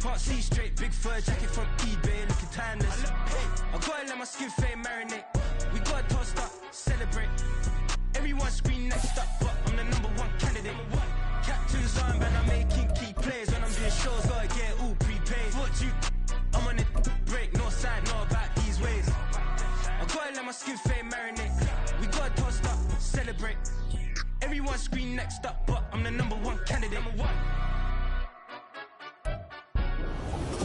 Can't see straight, big fur jacket from eBay, looking timeless. I gotta let my skin fade marinate. We gotta toast up, celebrate. Everyone scream next up, but I'm the #1 candidate. Captain's arm, and I'm making key plays. When I'm doing shows, gotta get all prepaid. What you? I'm on it, break, no side, no about these ways. I gotta let my skin fade marinate. We gotta toast up, celebrate. Everyone scream next up, but I'm the #1 candidate.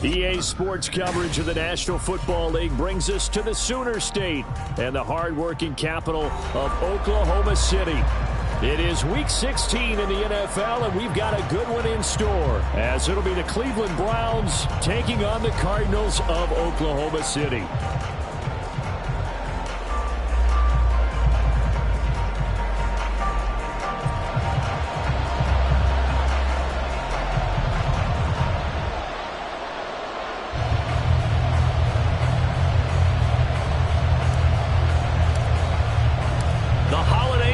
EA Sports coverage of the National Football League brings us to the Sooner State and the hard-working capital of Oklahoma City. It is Week 16 in the NFL, and we've got a good one in store, as it'll be the Cleveland Browns taking on the Cardinals of Oklahoma City.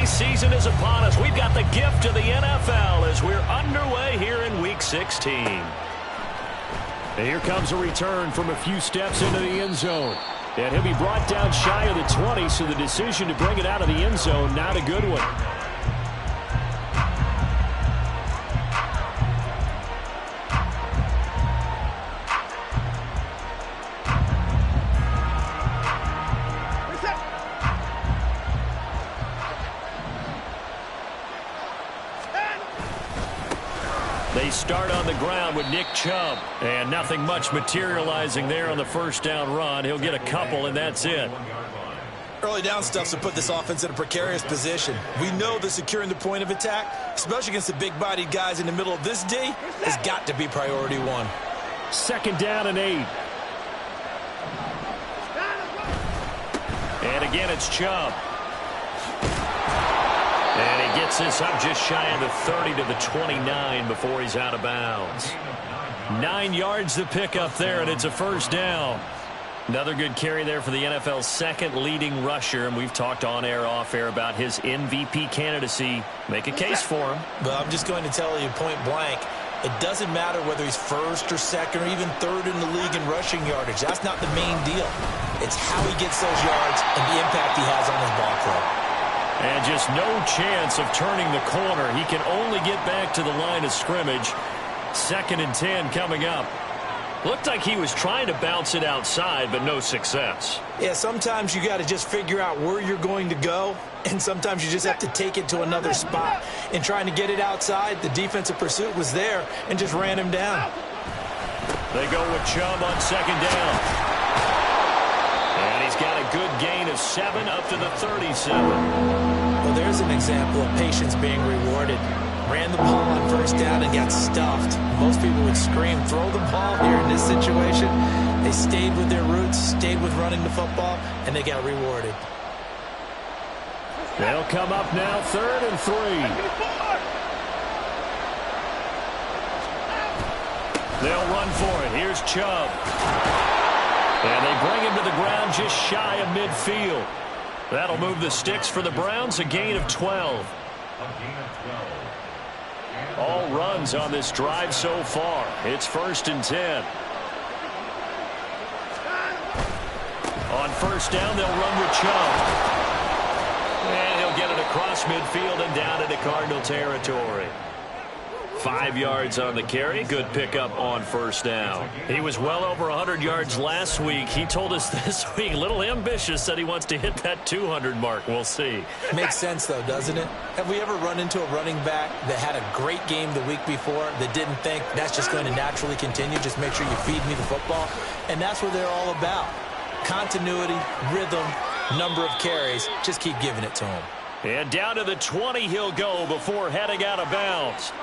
Season is upon us. We've got the gift of the NFL as we're underway here in Week 16. And here comes a return from a few steps into the end zone. And he'll be brought down shy of the 20, so the decision to bring it out of the end zone, not a good one. They start on the ground with Nick Chubb. And nothing much materializing there on the first down run. He'll get a couple, and that's it. Early down stuff's to put this offense in a precarious position. We know that securing the point of attack, especially against the big-bodied guys in the middle of this D, has got to be priority one. 2nd down and 8. And again, it's Chubb. And he gets this up just shy of the 30 to the 29 before he's out of bounds. 9 yards to pick up there, and it's a first down. Another good carry there for the NFL's second leading rusher, and we've talked on air, off air about his MVP candidacy. Make a case for him. Well, I'm just going to tell you point blank, it doesn't matter whether he's first or second or even third in the league in rushing yardage. That's not the main deal. It's how he gets those yards and the impact he has on his ball club. And just no chance of turning the corner. He can only get back to the line of scrimmage. 2nd and 10 coming up. Looked like he was trying to bounce it outside, but no success. Yeah, sometimes you got to just figure out where you're going to go, and sometimes you just have to take it to another spot. In trying to get it outside, the defensive pursuit was there and just ran him down. They go with Chubb on 2nd down. And he's got a good gain of 7 up to the 37. Well, there's an example of patience being rewarded. Ran the ball on 1st down and got stuffed. Most people would scream, throw the ball here in this situation. They stayed with their roots, stayed with running the football, and they got rewarded. They'll come up now 3rd and 3. They'll run for it. Here's Chubb. And they bring him to the ground just shy of midfield. That'll move the sticks for the Browns, a gain of 12. All runs on this drive so far. It's 1st and 10. On 1st down, they'll run with Chubb. And he'll get it across midfield and down into Cardinal territory. 5 yards on the carry. Good pickup on 1st down. He was well over 100 yards last week. He told us this week, a little ambitious, said he wants to hit that 200 mark. We'll see. Makes sense, though, doesn't it? Have we ever run into a running back that had a great game the week before that didn't think that's just going to naturally continue? Just make sure you feed me the football. And that's what they're all about. Continuity, rhythm, number of carries. Just keep giving it to him. And down to the 20 he'll go before heading out of bounds.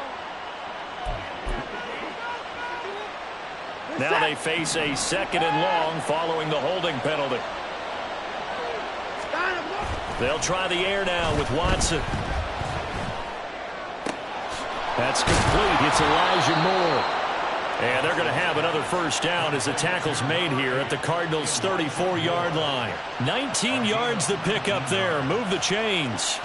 Now they face a 2nd and long following the holding penalty. They'll try the air now with Watson. That's complete. It's Elijah Moore. And they're going to have another first down as the tackle's made here at the Cardinals' 34-yard line. 19 yards to pick up there. Move the chains.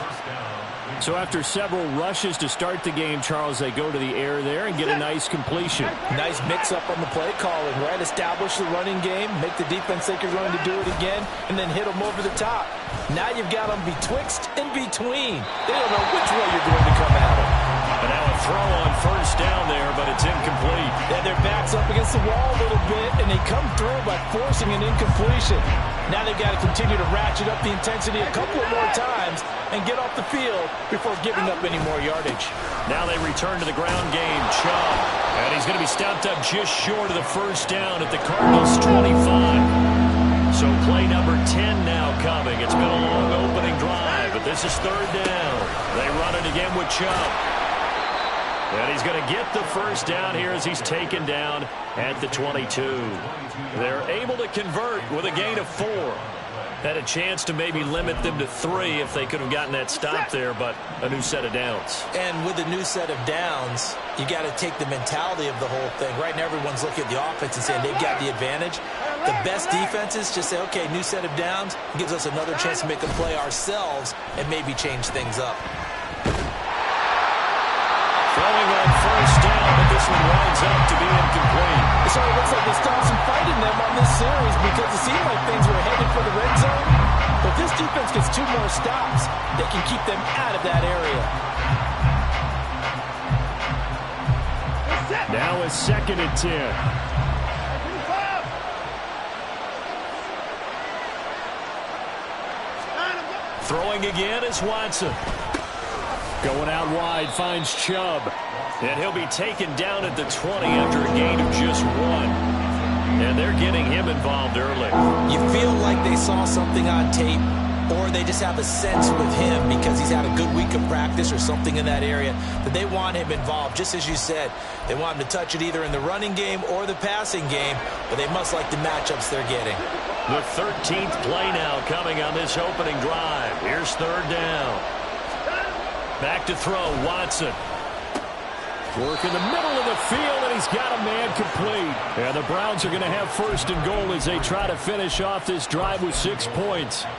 So after several rushes to start the game, Charles, they go to the air there and get a nice completion. Nice mix-up on the play calling, right? Establish the running game, make the defense think you're going to do it again, and then hit them over the top. Now you've got them betwixt and between. They don't know which way you're going to come at them. And now a throw on first down there, but it's incomplete. Yeah, their back's up against the wall a little bit, and they come through by forcing an incompletion. Now they've got to continue to ratchet up the intensity a couple of more times and get off the field before giving up any more yardage. Now they return to the ground game. Chubb. And he's going to be stopped up just short of the first down at the Cardinals' 25. So play number 10 now coming. It's been a long opening drive, but this is third down. They run it again with Chubb. And he's going to get the first down here as he's taken down at the 22. They're able to convert with a gain of 4. Had a chance to maybe limit them to 3 if they could have gotten that stop there, but a new set of downs. And with a new set of downs, you got to take the mentality of the whole thing. Right now, everyone's looking at the offense and saying they've got the advantage. The best defenses just say, okay, new set of downs gives us another chance to make a play ourselves and maybe change things up. Throwing on first down, but this one winds up to be incomplete. It sort of looks like they stopped some fighting them on this series because it seemed like things were headed for the red zone. But if this defense gets 2 more stops, they can keep them out of that area. Now a 2nd and 10. Throwing again is Watson. Going out wide, finds Chubb. And he'll be taken down at the 20 after a gain of just 1. And they're getting him involved early. You feel like they saw something on tape, or they just have a sense with him because he's had a good week of practice or something in that area that they want him involved. Just as you said, they want him to touch it either in the running game or the passing game, but they must like the matchups they're getting. The 13th play now coming on this opening drive. Here's third down. Back to throw, Watson. Work in the middle of the field, and he's got a man complete. And the Browns are going to have first and goal as they try to finish off this drive with 6 points.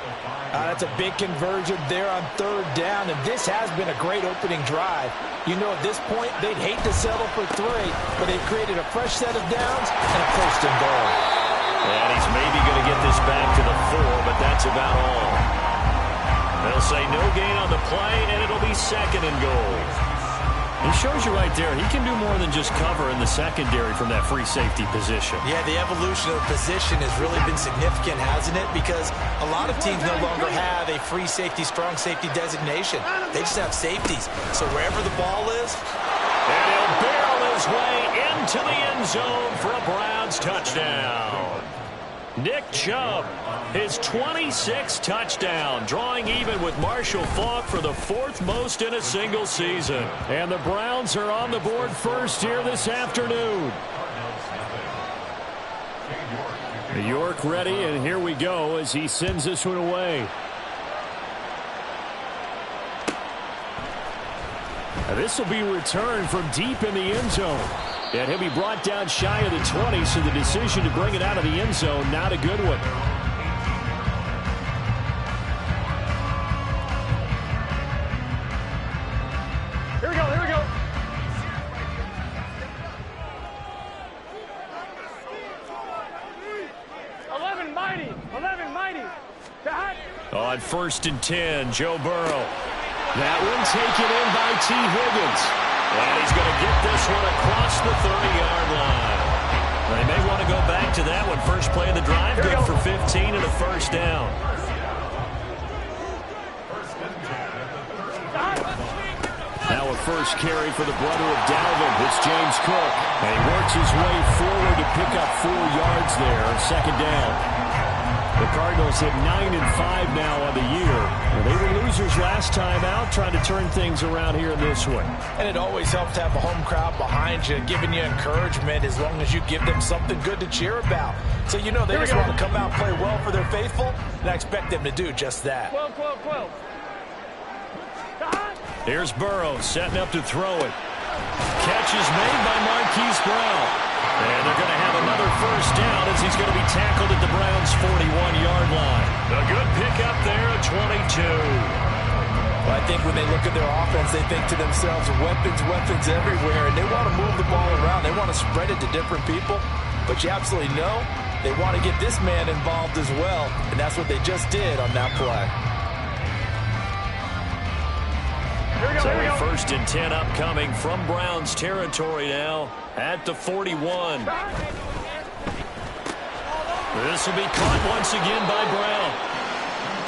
That's a big conversion there on third down, and this has been a great opening drive. You know, at this point, they'd hate to settle for 3, but they've created a fresh set of downs and a first and goal. And he's maybe going to get this back to the 4, but that's about all. They'll say no gain on the play, and it'll be 2nd and goal. It shows you right there, he can do more than just cover in the secondary from that free safety position. Yeah, the evolution of the position has really been significant, hasn't it? Because a lot of teams no longer have a free safety, strong safety designation. They just have safeties. So wherever the ball is, and he'll barrel his way into the end zone for a Browns touchdown. Nick Chubb, his 26th touchdown, drawing even with Marshall Faulk for the 4th most in a single season. And the Browns are on the board first here this afternoon. York ready, and here we go as he sends this one away. This will be returned from deep in the end zone. And he'll be brought down shy of the 20, so the decision to bring it out of the end zone, not a good one. Here we go, here we go. Eleven mighty. On 1st and 10, Joe Burrow. That one taken in by T. Higgins. And he's going to get this one across the 30-yard line. They may want to go back to that one. First play of the drive, good for 15 and a first down. Now a first carry for the brother of Dalvin. It's James Cook. And he works his way forward to pick up 4 yards there. 2nd down. The Cardinals hit 9-5 now on the year. They were losers last time out, trying to turn things around here in this one. And it always helps to have a home crowd behind you, giving you encouragement as long as you give them something good to cheer about. So you know they just want to come out and play well for their faithful, and I expect them to do just that. 12. Here's Burrow setting up to throw it. Catch is made by Marquise Brown. first down as he's going to be tackled at the Browns' 41-yard line. A good pickup there at 22. Well, I think when they look at their offense, they think to themselves, weapons, weapons everywhere, and they want to move the ball around. They want to spread it to different people, but you absolutely know they want to get this man involved as well, and that's what they just did on that play. So a 1st and 10 upcoming from Browns territory now at the 41. This will be caught once again by Brown.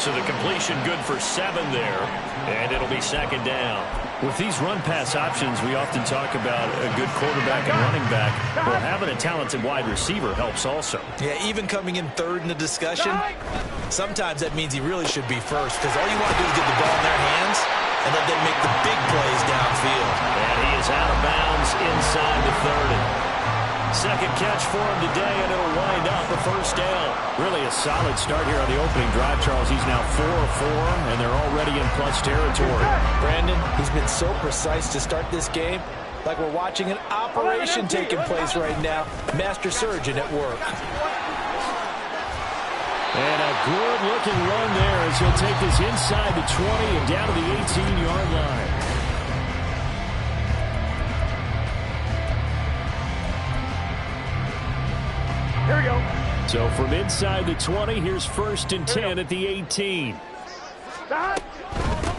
So the completion good for 7 there, and it'll be 2nd down. With these run-pass options, we often talk about a good quarterback and running back. Well, having a talented wide receiver helps also. Yeah, even coming in 3rd in the discussion, sometimes that means he really should be first, because all you want to do is get the ball in their hands and let them make the big plays downfield. And he is out of bounds inside the 30. Second catch for him today, and it'll wind up a 1st down. Really a solid start here on the opening drive, Charles. He's now 4 of 4, and they're already in plus territory. Brandon, he's been so precise to start this game, like we're watching an operation taking place right now. Master surgeon at work. And a good-looking run there as he'll take this inside the 20 and down to the 18-yard line. Here we go. So from inside the 20, here's 1st and 10 at the 18.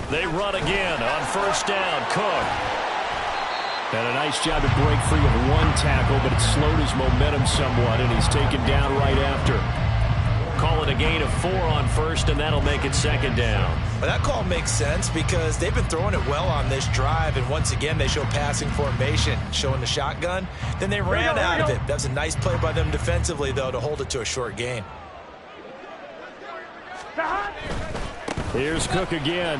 They run again on 1st down. Cook. And a nice job to break free of 1 tackle, but it slowed his momentum somewhat, and he's taken down right after. Call it a gain of 4 on 1st, and that'll make it 2nd down. Well, that call makes sense because they've been throwing it well on this drive, and once again they show passing formation, showing the shotgun. Then they ran out of it. That was a nice play by them defensively, though, to hold it to a short gain. Here's Cook again.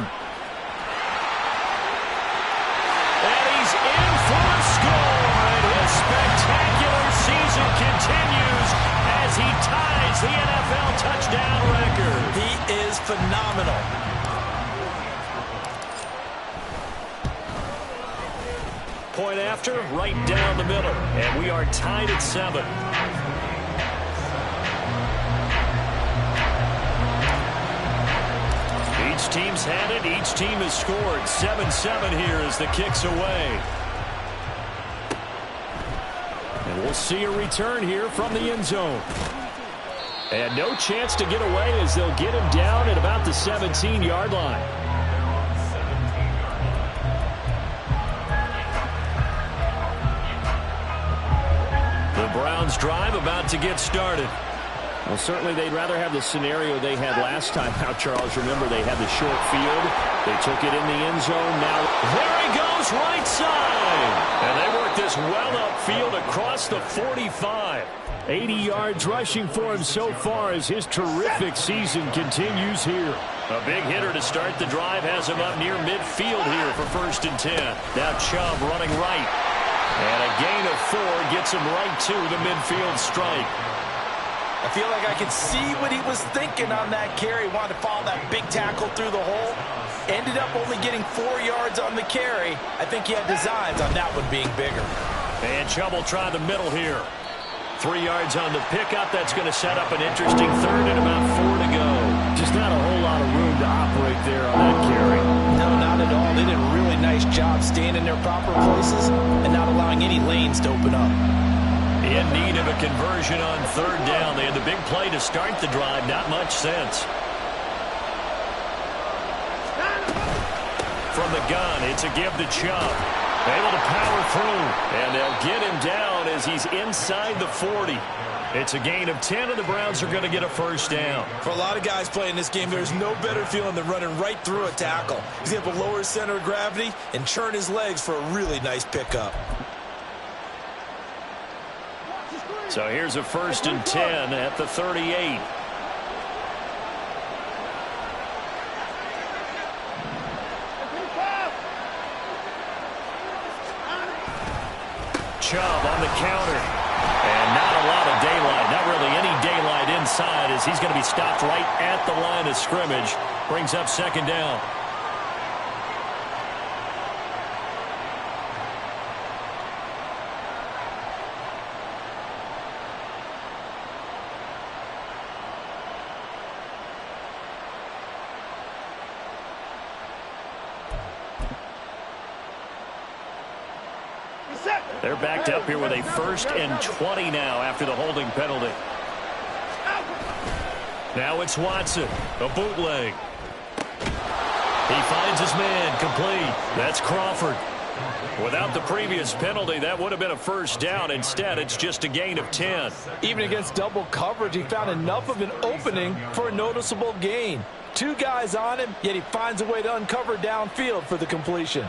And he's in for a score, and his spectacular season continues as he ties the NFL touchdown record. He is phenomenal. Point after, right down the middle, and we are tied at 7. Each team's had it. Each team has scored. 7-7 here as the kick's away. And we'll see a return here from the end zone. And no chance to get away as they'll get him down at about the 17-yard line. The Browns drive about to get started. Well, certainly they'd rather have the scenario they had last time out, Charles. Remember, they had the short field. They took it in the end zone. Now, there he goes, right side. And they work this well upfield across the 45. 80 yards rushing for him so far as his terrific season continues here. A big hitter to start the drive has him up near midfield here for 1st and 10. Now Chubb running right. And a gain of 4 gets him right to the midfield stripe. I feel like I could see what he was thinking on that carry. Wanted to follow that big tackle through the hole. Ended up only getting 4 yards on the carry. I think he had designs on that one being bigger. And Chubb will try the middle here. 3 yards on the pickup. That's going to set up an interesting 3rd and about 4 to go. Just not a whole lot of room to operate there on that carry. No, not at all. They did a really nice job staying in their proper places and not allowing any lanes to open up. In need of a conversion on 3rd down. They had the big play to start the drive. Not much sense. From the gun, it's a give to Chubb. Able to power through. And they'll get him down as he's inside the 40. It's a gain of 10, and the Browns are going to get a 1st down. For a lot of guys playing this game, there's no better feeling than running right through a tackle. He's able to lower his center of gravity and churn his legs for a really nice pickup. So here's a 1st and 10 at the 38. Chubb on the counter. And not a lot of daylight. Not really any daylight inside as he's going to be stopped right at the line of scrimmage. Brings up 2nd down. They're backed up here with a 1st and 20 now after the holding penalty. Now it's Watson, a bootleg. He finds his man, complete. That's Crawford. Without the previous penalty, that would have been a 1st down. Instead, it's just a gain of 10. Even against double coverage, he found enough of an opening for a noticeable gain. 2 guys on him, yet he finds a way to uncover downfield for the completion.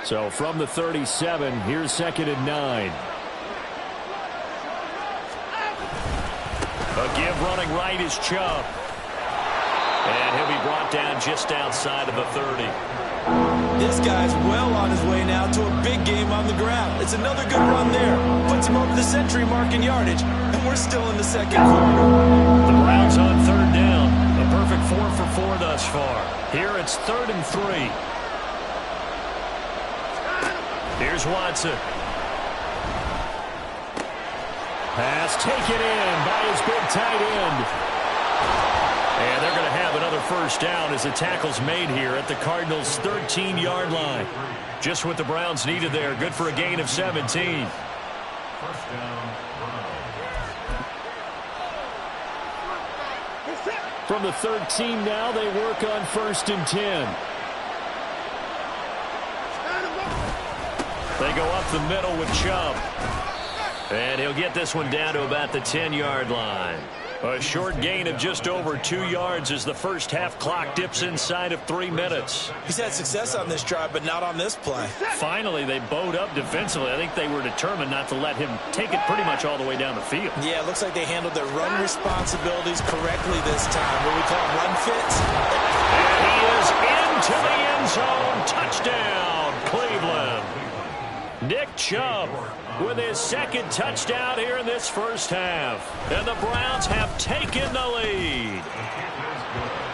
So from the 37, here's 2nd and 9. A give running right is Chubb. And he'll be brought down just outside of the 30. This guy's well on his way now to a big game on the ground. It's another good run there. Puts him over the century mark in yardage, and we're still in the 2nd quarter. The Browns on 3rd down. A perfect 4 for 4 thus far. Here it's 3rd and 3. Here's Watson. Pass taken in by his big tight end. And they're going to have another 1st down as the tackle's made here at the Cardinals' 13-yard line. Just what the Browns needed there. Good for a gain of 17. From the 13 now, they work on 1st and 10. They go up the middle with Chubb. And he'll get this one down to about the 10-yard line. A short gain of just over 2 yards as the 1st half clock dips inside of 3 minutes. He's had success on this drive, but not on this play. Finally, they bowed up defensively. I think they were determined not to let him take it pretty much all the way down the field. Yeah, it looks like they handled their run responsibilities correctly this time. What we call run fits. And he is into the end zone. Touchdown, Cleveland. Nick Chubb with his 2nd touchdown here in this 1st half. And the Browns have taken the lead.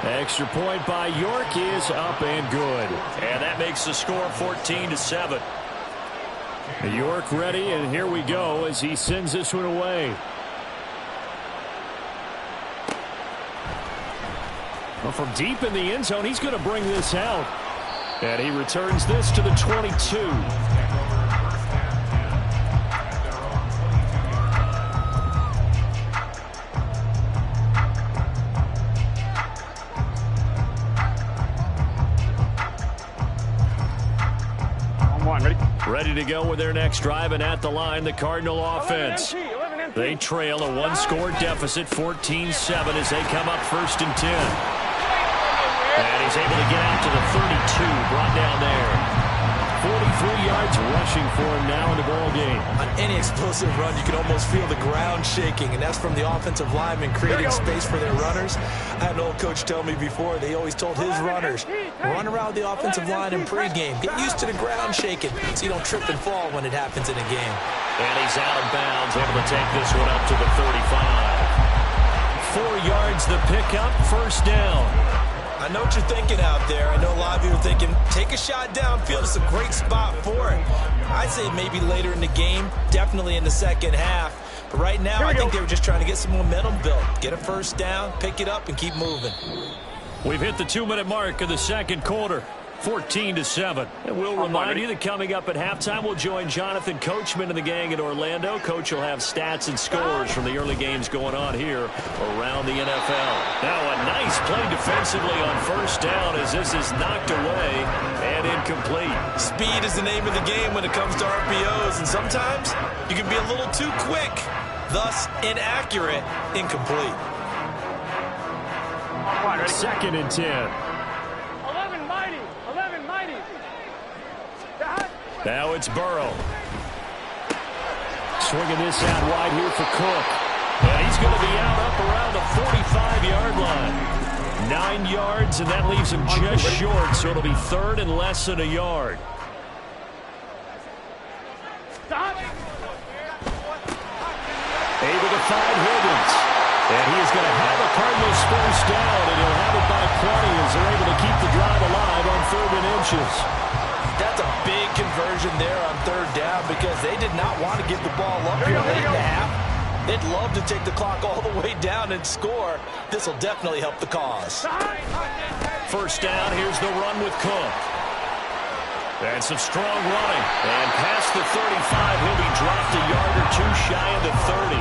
Extra point by York is up and good. And that makes the score 14-7. York ready, and here we go as he sends this one away. Well, from deep in the end zone, he's going to bring this out. And he returns this to the 22. Ready to go with their next drive, and at the line, the Cardinal offense. They trail a 1-score deficit, 14-7, as they come up 1st and 10. And he's able to get out to the 32, brought down there. 43 yards rushing for him now in the ball game. On any explosive run, you can almost feel the ground shaking, and that's from the offensive linemen creating space for their runners. I had an old coach tell me before, they always told his runners, run around the offensive line in pregame. Get used to the ground shaking so you don't trip and fall when it happens in a game. And he's out of bounds, able to take this one up to the 35. 4 yards the pickup, 1st down. I know what you're thinking out there. I know a lot of you are thinking, take a shot downfield. It's a great spot for it. I'd say maybe later in the game, definitely in the 2nd half. But right now, I think they were just trying to get some momentum built. Get a 1st down, pick it up, and keep moving. We've hit the 2-minute mark of the 2nd quarter. 14-7. And we'll remind you that coming up at halftime, we'll join Jonathan Coachman and the gang in Orlando. Coach will have stats and scores from the early games going on here around the NFL. Now a nice play defensively on 1st down as this is knocked away and incomplete. Speed is the name of the game when it comes to RPOs, and sometimes you can be a little too quick, thus inaccurate, incomplete. 2nd and 10. Now it's Burrow. Swinging this out wide here for Cook. And he's going to be out up around the 45-yard line. 9 yards, and that leaves him just short, so it'll be 3rd and less than a yard. Able to find Higgins. And he is going to have the Cardinals 1st down, and he'll have it by 20 as they're able to keep the drive alive on 3rd and inches. That's a big conversion there on 3rd down because they did not want to give the ball up here late in the half. They'd love to take the clock all the way down and score. This will definitely help the cause. 1st down, here's the run with Cook. And some strong running. And past the 35, he'll be dropped a yard or two shy of the 30.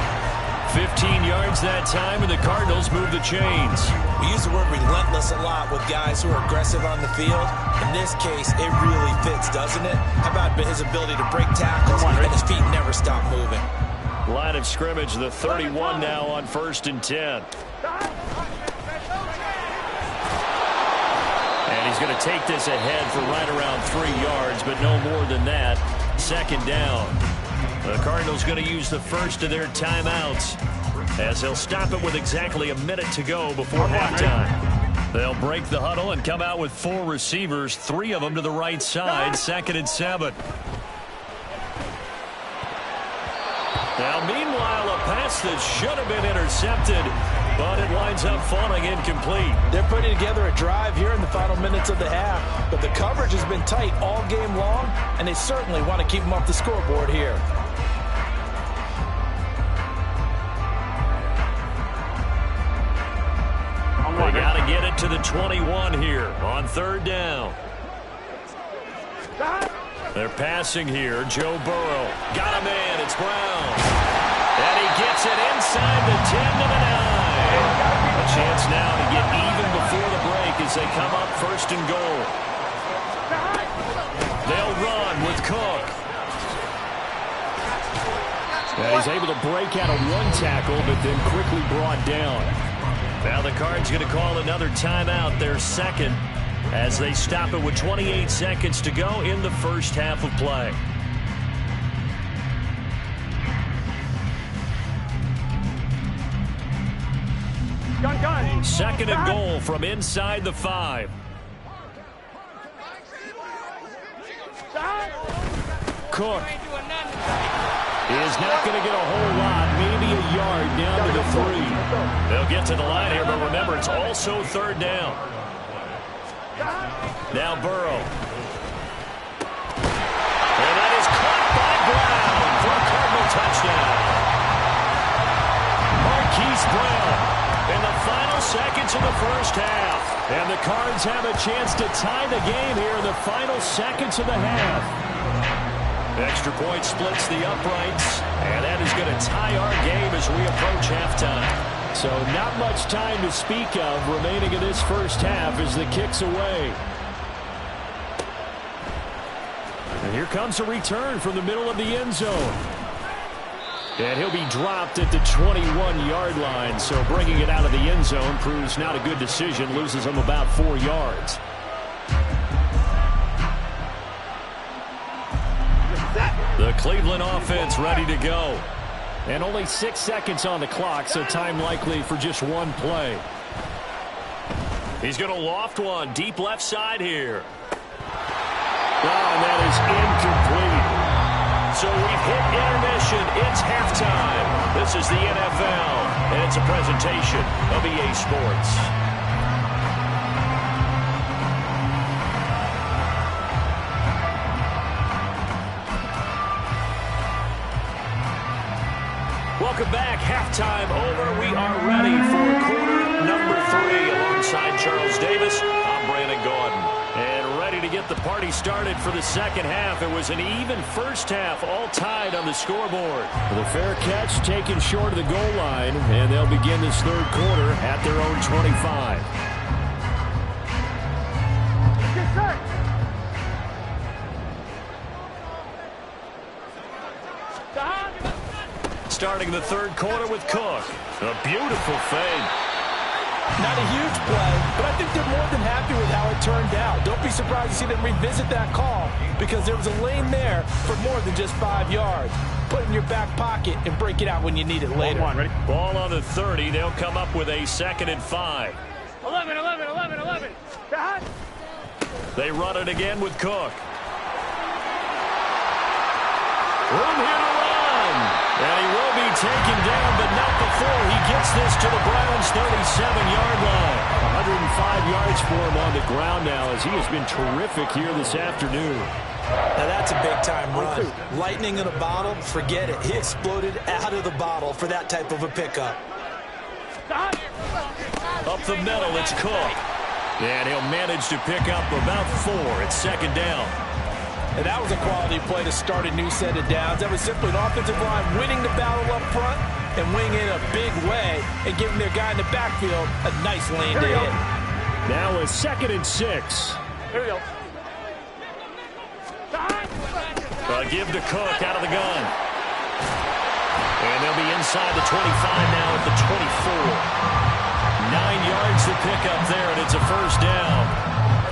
15 yards that time, and the Cardinals move the chains. We use the word relentless a lot with guys who are aggressive on the field. In this case, it really fits, doesn't it? How about his ability to break tackles and his feet never stop moving? Line of scrimmage, the 31 now on 1st and 10. And he's going to take this ahead for right around 3 yards, but no more than that. 2nd down. The Cardinals going to use the first of their timeouts as they'll stop it with exactly a minute to go before halftime. They'll break the huddle and come out with 4 receivers, 3 of them to the right side, 2nd and 7. Now, meanwhile, a pass that should have been intercepted, but it winds up falling incomplete. They're putting together a drive here in the final minutes of the half, but the coverage has been tight all game long, and they certainly want to keep them off the scoreboard here. They got to get it to the 21 here on 3rd down. They're passing here. Joe Burrow. Got a man. It's Brown. And he gets it inside the 10 to the 9. A chance now to get even before the break as they come up 1st and goal. They'll run with Cook. And he's able to break out of 1 tackle, but then quickly brought down. Now the Cards going to call another timeout, their 2nd, as they stop it with 28 seconds to go in the first half of play. Gun. 2nd and goal from inside the 5. Cook is not going to get a whole lot, maybe a yard down to the 3. They'll get to the line here, but remember, it's also 3rd down. Now Burrow. And that is caught by Brown for a Cardinal touchdown. Marquise Brown in the final seconds of the first half. And the Cards have a chance to tie the game here in the final seconds of the half. Extra point splits the uprights, and that is going to tie our game as we approach halftime. So not much time to speak of remaining in this first half as the kick's away. And here comes a return from the middle of the end zone. And he'll be dropped at the 21-yard line, so bringing it out of the end zone proves not a good decision, loses him about 4 yards. The Cleveland offense ready to go. And only 6 seconds on the clock, so time likely for just 1 play. He's going to loft one deep left side here. And that is incomplete. So we've hit intermission. It's halftime. This is the NFL, and it's a presentation of EA Sports. Welcome back. Halftime over. We are ready for quarter number 3 alongside Charles Davis. I'm Brandon Gordon. And ready to get the party started for the second half. It was an even first half, all tied on the scoreboard. The fair catch taken short of the goal line, and they'll begin this third quarter at their own 25. Starting the third quarter with Cook. A beautiful fade. Not a huge play, but I think they're more than happy with how it turned out. Don't be surprised to see them revisit that call because there was a lane there for more than just 5 yards. Put it in your back pocket and break it out when you need it later. Ready? Ball on the 30. They'll come up with a 2nd and 5. 11. They run it again with Cook. Room here to run. And he will be taken down, but not before he gets this to the Browns' 37-yard line. 105 yards for him on the ground now as he has been terrific here this afternoon. Now that's a big-time run. Lightning in a bottle, forget it. He exploded out of the bottle for that type of a pickup. Up the middle, it's Cook. And he'll manage to pick up about 4 at 2nd down. And that was a quality play to start a new set of downs. That was simply an offensive line winning the battle up front and winning it in a big way and giving their guy in the backfield a nice lane to hit. Now a 2nd and 6. Here we go. Give to Cook out of the gun. And they'll be inside the 25 now at the 24. 9 yards to pick up there, and it's a first down.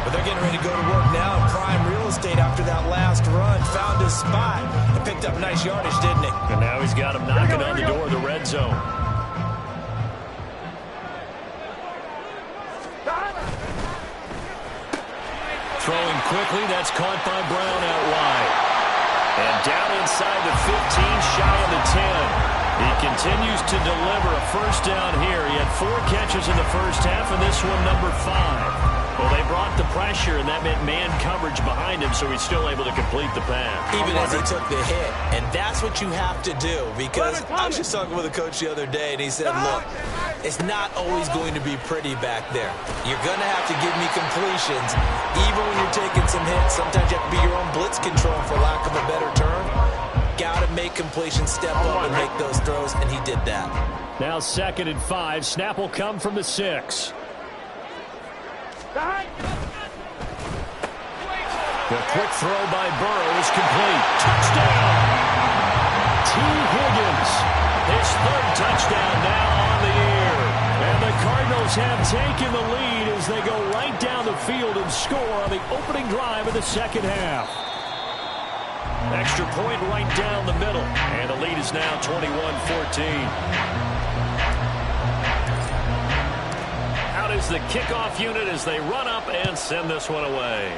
But they're getting ready to go to work now in prime real estate after that last run. Found his spot and picked up nice yardage, didn't he? And now he's got him knocking on the door of the red zone. Throwing quickly, that's caught by Brown out wide. And down inside the 15, shy of the 10. He continues to deliver a first down here. He had 4 catches in the first half, and this one number 5. Well, they brought the pressure, and that meant man coverage behind him, so he's still able to complete the pass. Even as he took the hit. And that's what you have to do, because I was just talking with a coach the other day, and he said, look, it's not always going to be pretty back there. You're going to have to give me completions, even when you're taking some hits. Sometimes you have to be your own blitz control, for lack of a better term. Got to make completions, step up and make those throws, and he did that. Now 2nd and 5. Snap will come from the 6. The quick throw by Burrow is complete. Touchdown! T. Higgins. His 3rd touchdown now on the year. And the Cardinals have taken the lead as they go right down the field and score on the opening drive of the second half. Extra point right down the middle. And the lead is now 21-14. Out is the kickoff unit as they run up and send this one away.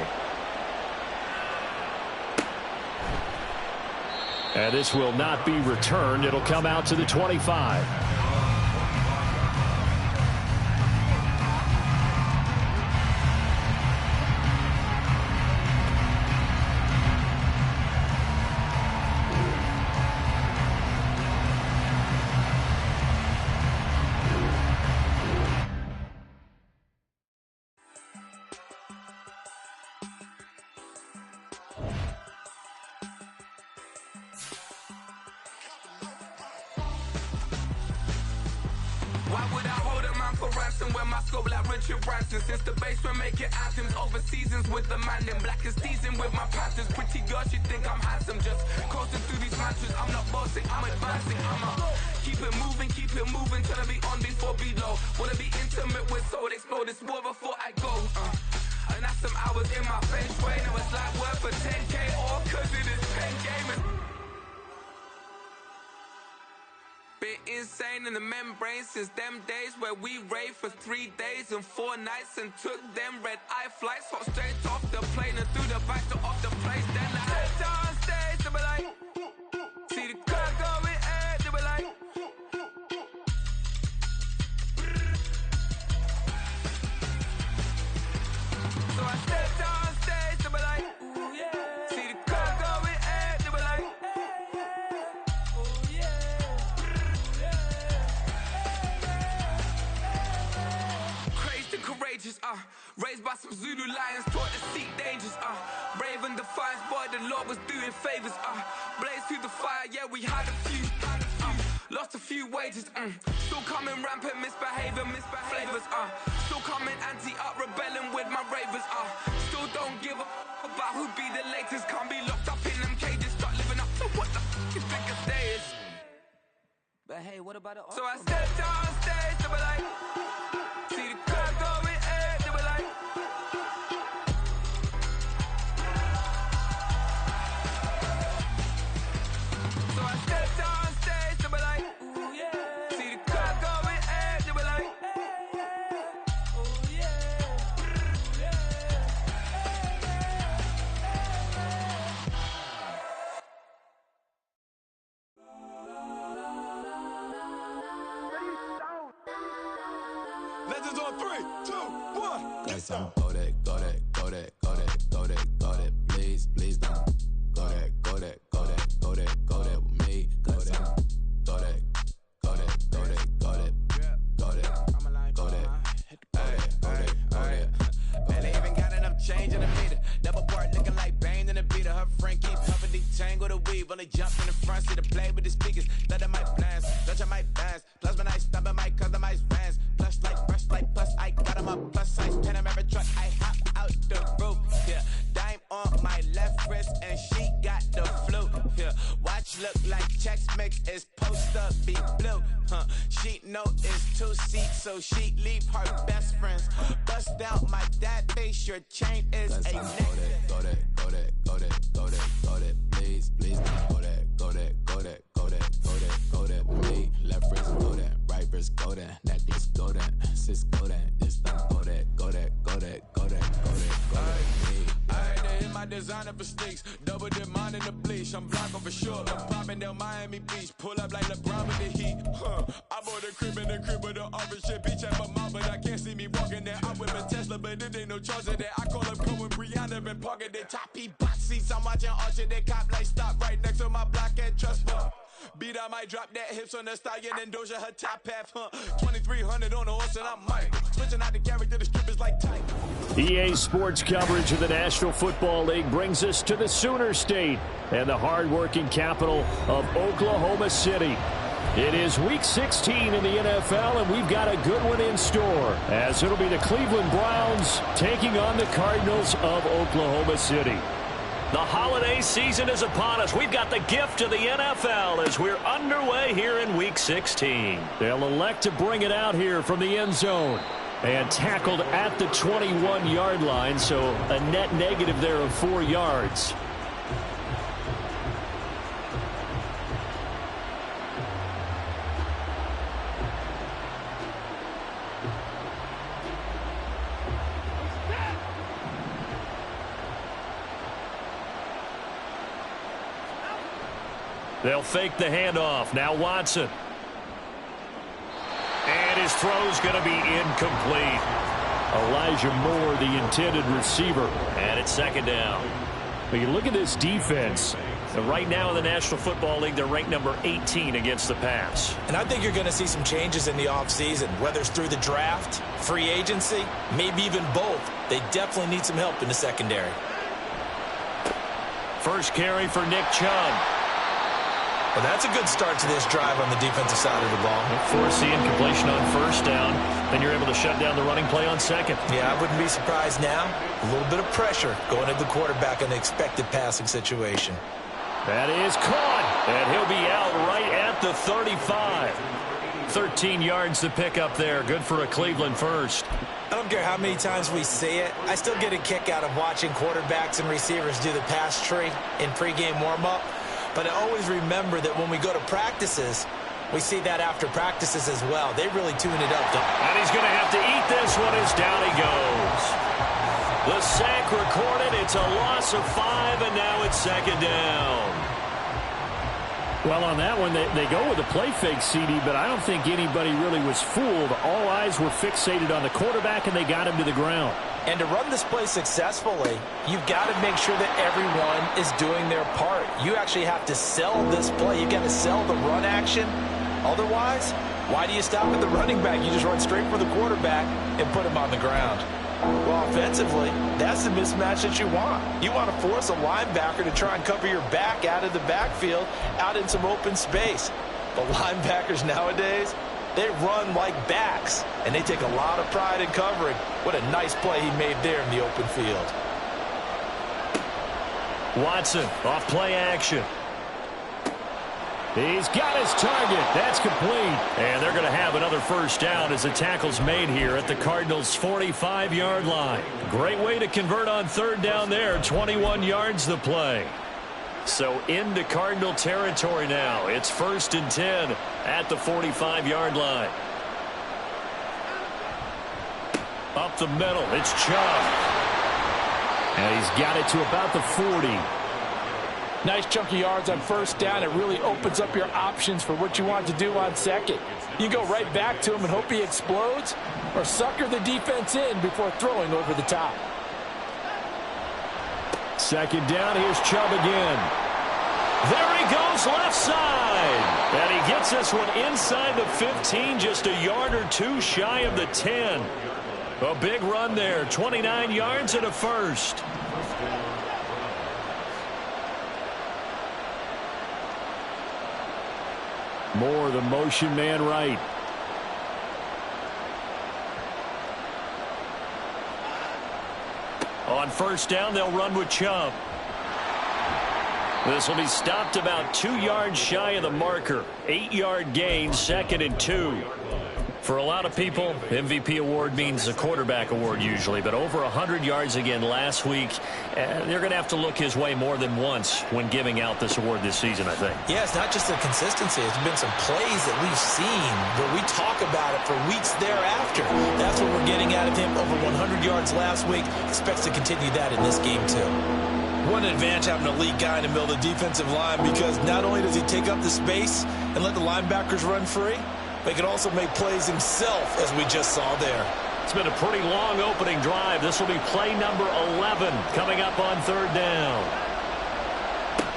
And this will not be returned. It'll come out to the 25. Why would I hold a man for ransom when my scope like Richard Branson? Since the basement making anthems over seasons with the man in black is teasing with my Panthers. Pretty girl, she think I'm handsome. Just coasting through these mantras. I'm not bossing, I'm advancing. I'ma keep it moving till I be on before below. Wanna be intimate with soul, explode this war before I go. And that's some hours in my bench way. Now it's like work for 10K all cause it is pen gaming. Been insane in the membrane since them days where we raved for 3 days and 4 nights and took them red eye flights, hot straight off the plane and through the back door of the place. Then I stepped on stage, they were like, see the crowd going ahead, they were like, so I stepped on stage, they were like, ooh yeah, see the crowd going ahead, they were like, ooh yeah. Courageous, raised by some Zulu lions, taught to seek dangers, brave and defiant, boy, the Lord was doing favors, blaze through the fire, yeah, we had a few, lost a few wages, still coming rampant, misbehavior, flavors, still coming anti-up, rebelling with my ravers, still don't give a about who be the latest, can't be locked up in them cages, start living up to what the f*** you think of days. But hey, what about it? So I stepped on stage, they were like, see the crowd going ahead, they were like, so I stepped on stage, they were like, ooh yeah, see the crowd going ahead, they were like, ooh yeah, Legends on 3, 2, 1. Guys, I'm go that, please, please don't. Go that with me. Go that. Barely even got enough change in the meter. Double part looking like Bane in the beater. Her friend the weave, only jump in the front, see the play with the speakers. Let them might blast, Dutch I might dance. Plus when I stop, I might customize vans. Plus like brush like plus, I got them up. Plus size Panamera truck, I hop out the roof. Yeah, dime on my left wrist, and she got the flu. Yeah, watch look like checks mix, is post up be blue. She know it's 2 seats, so she leave her best friends. Bust down my dad face, your chain is a go that, go that, go that, go that, go that, go that, please, please, go that, go that, go that, go that, go that, go that, me, left wrist, go that, right wrist, go that, necklace, go that, sis, go that, this time, go that, go that, go that, go that, go that, go that, me. I had to hit my designer for sneaks, double dip mine in the bleach. I'm blocking for sure. I'm popping down Miami Beach, pull up like LeBron with the heat. I bought a crib in the crib with the orange shit. Beach at my mouth, but I can't see me walking there. I'm with a Tesla, but it ain't no charge of that. I call up Cohen, Brianna, been parking their top P box seats. I'm watching Archer, they cop like stop right next to my block and trust fund. Beat, I might drop that hips on the stallion and Doja her top half, 2300 on the horse and I'm Mike. Switching out the character, the strippers like tight. EA Sports coverage of the National Football League brings us to the Sooner State and the hard-working capital of Oklahoma City. It is Week 16 in the NFL, and we've got a good one in store, as it'll be the Cleveland Browns taking on the Cardinals of Oklahoma City. The holiday season is upon us. We've got the gift of the NFL as we're underway here in Week 16. They'll elect to bring it out here from the end zone. And tackled at the 21-yard line, so a net negative there of 4 yards. They'll fake the handoff. Now Watson. And his throw's going to be incomplete. Elijah Moore, the intended receiver. And it's second down. But you look at this defense. So right now in the National Football League, they're ranked number 18 against the pass. And I think you're going to see some changes in the offseason, whether it's through the draft, free agency, maybe even both. They definitely need some help in the secondary. First carry for Nick Chubb. Well, that's a good start to this drive on the defensive side of the ball. Force the incompletion on first down. Then you're able to shut down the running play on second. Yeah, I wouldn't be surprised now. A little bit of pressure going at the quarterback in the expected passing situation. That is caught. And he'll be out right at the 35. 13 yards to pick up there. Good for a Cleveland first. I don't care how many times we see it. I still get a kick out of watching quarterbacks and receivers do the pass tree in pregame warm-up. But I always remember that when we go to practices, we see that after practices as well. They really tune it up. And he's going to have to eat this one as down he goes. The sack recorded. It's a loss of 5, and now it's second down. Well, on that one, they go with a play fake, CD, but I don't think anybody really was fooled. All eyes were fixated on the quarterback, and they got him to the ground. And to run this play successfully, you've got to make sure that everyone is doing their part. You actually have to sell this play. You've got to sell the run action. Otherwise, why do you stop at the running back? You just run straight for the quarterback and put him on the ground. Well, offensively, that's the mismatch that you want. You want to force a linebacker to try and cover your back out of the backfield, out in some open space. But linebackers nowadays, they run like backs, and they take a lot of pride in covering. What a nice play he made there in the open field. Watson off play action. He's got his target. That's complete. And they're going to have another first down as the tackle's made here at the Cardinals' 45-yard line. Great way to convert on third down there. 21 yards the play. So into Cardinal territory now. It's 1st and 10 at the 45-yard line. Up the middle, it's Chubb. And he's got it to about the 40. Nice chunky yards on first down. It really opens up your options for what you want to do on second. You go right back to him and hope he explodes, or sucker the defense in before throwing over the top. Second down, here's Chubb again. There he goes left side. And he gets this one inside the 15, just a yard or two shy of the 10. A big run there, 29 yards and a first. Moore, the motion man right. On first down, they'll run with Chubb. This will be stopped about 2 yards shy of the marker. 8-yard gain, 2nd and 2. For a lot of people, MVP award means a quarterback award usually, but over 100 yards again last week. They're going to have to look his way more than once when giving out this award this season, I think. Yeah, it's not just the consistency. It's been some plays that we've seen, but we talk about it for weeks thereafter. That's what we're getting out of him. Over 100 yards last week. Expects to continue that in this game, too. One advantage having an elite guy in the middle of the defensive line, because not only does he take up the space and let the linebackers run free, but he can also make plays himself, as we just saw there. It's been a pretty long opening drive. This will be play number 11 coming up on third down.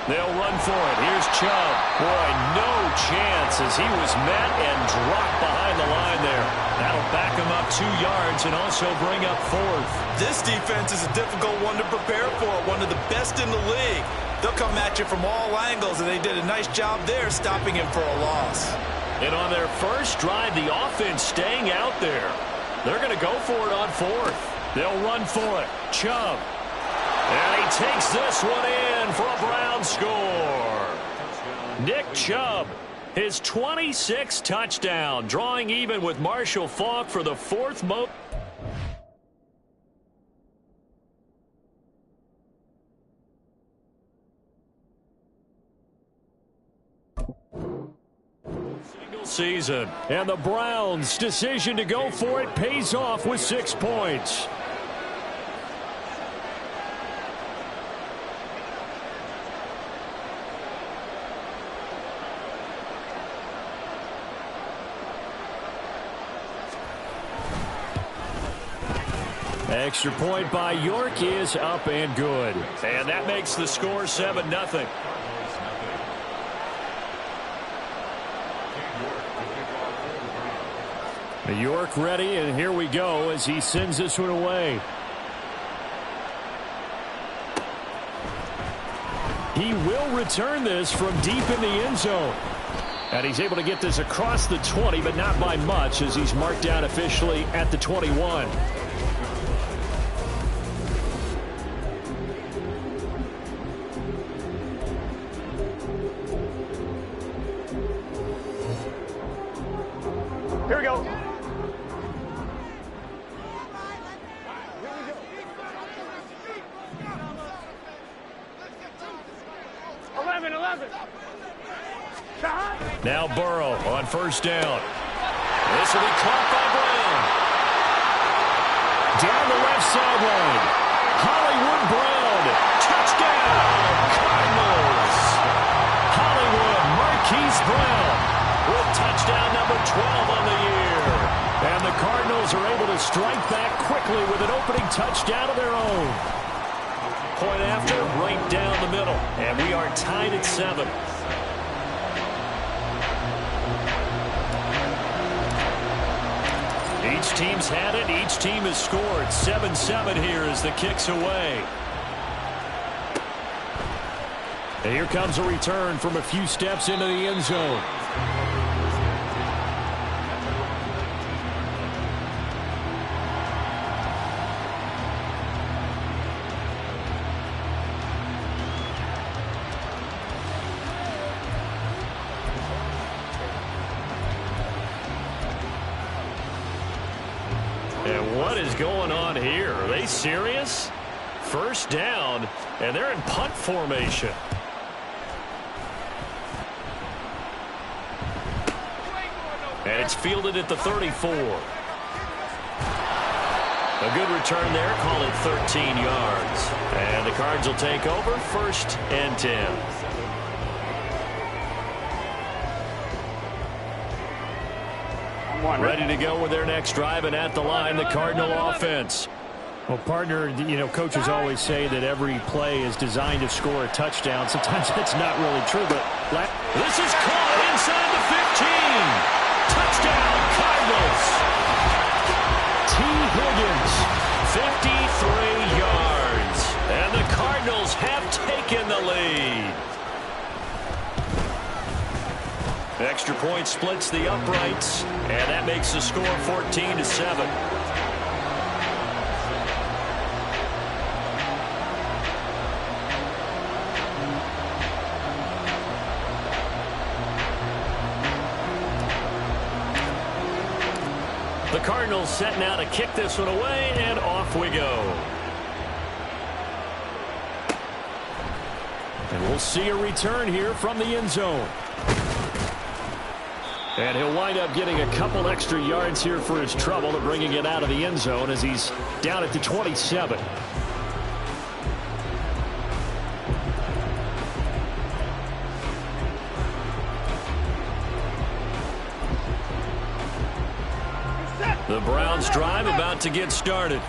They'll run for it. Here's Chubb. Boy, no chance as he was met and dropped behind the line there. That'll back him up 2 yards and also bring up 4th. This defense is a difficult one to prepare for, one of the best in the league. They'll come at you from all angles, and they did a nice job there stopping him for a loss. And on their first drive, the offense staying out there. They're going to go for it on 4th. They'll run for it. Chubb. And he takes this one in for a Brown score. Nick Chubb, his 26th touchdown, drawing even with Marshall Faulk for the 4th most. Season. And the Browns' decision to go for it pays off with 6 points. Extra point by York is up and good. And that makes the score 7-0. York ready, and here we go as he sends this one away. He will return this from deep in the end zone. And he's able to get this across the 20, but not by much, as he's marked down officially at the 21. Here we go. 11. Now Burrow on first down. This will be caught by Brown. Down the left sideline. Hollywood Brown. Touchdown, Cardinals. Hollywood Marquise Brown with touchdown number 12 on the year. And the Cardinals are able to strike back quickly with an opening touchdown of their own. Point after, right down the middle. And we are tied at 7. Each team's had it. Each team has scored. 7-7 here as the kick's away. And here comes a return from a few steps into the end zone. And what is going on here? Are they serious? First down, and they're in punt formation. And it's fielded at the 34. A good return there, call it 13 yards. And the Cards will take over, 1st and 10. Ready to go with their next drive, and at the line, the Cardinal offense. Well, partner, you know, coaches always say that every play is designed to score a touchdown. Sometimes that's not really true, but this is caught inside the 15. Touchdown, Cardinals. T. Higgins, 53 yards. And the Cardinals have taken the lead. Extra point splits the uprights, and that makes the score 14-7. The Cardinals set now to kick this one away, and off we go. And we'll see a return here from the end zone. And he'll wind up getting a couple extra yards here for his trouble of bringing it out of the end zone as he's down at the 27. The Browns drive about to get started.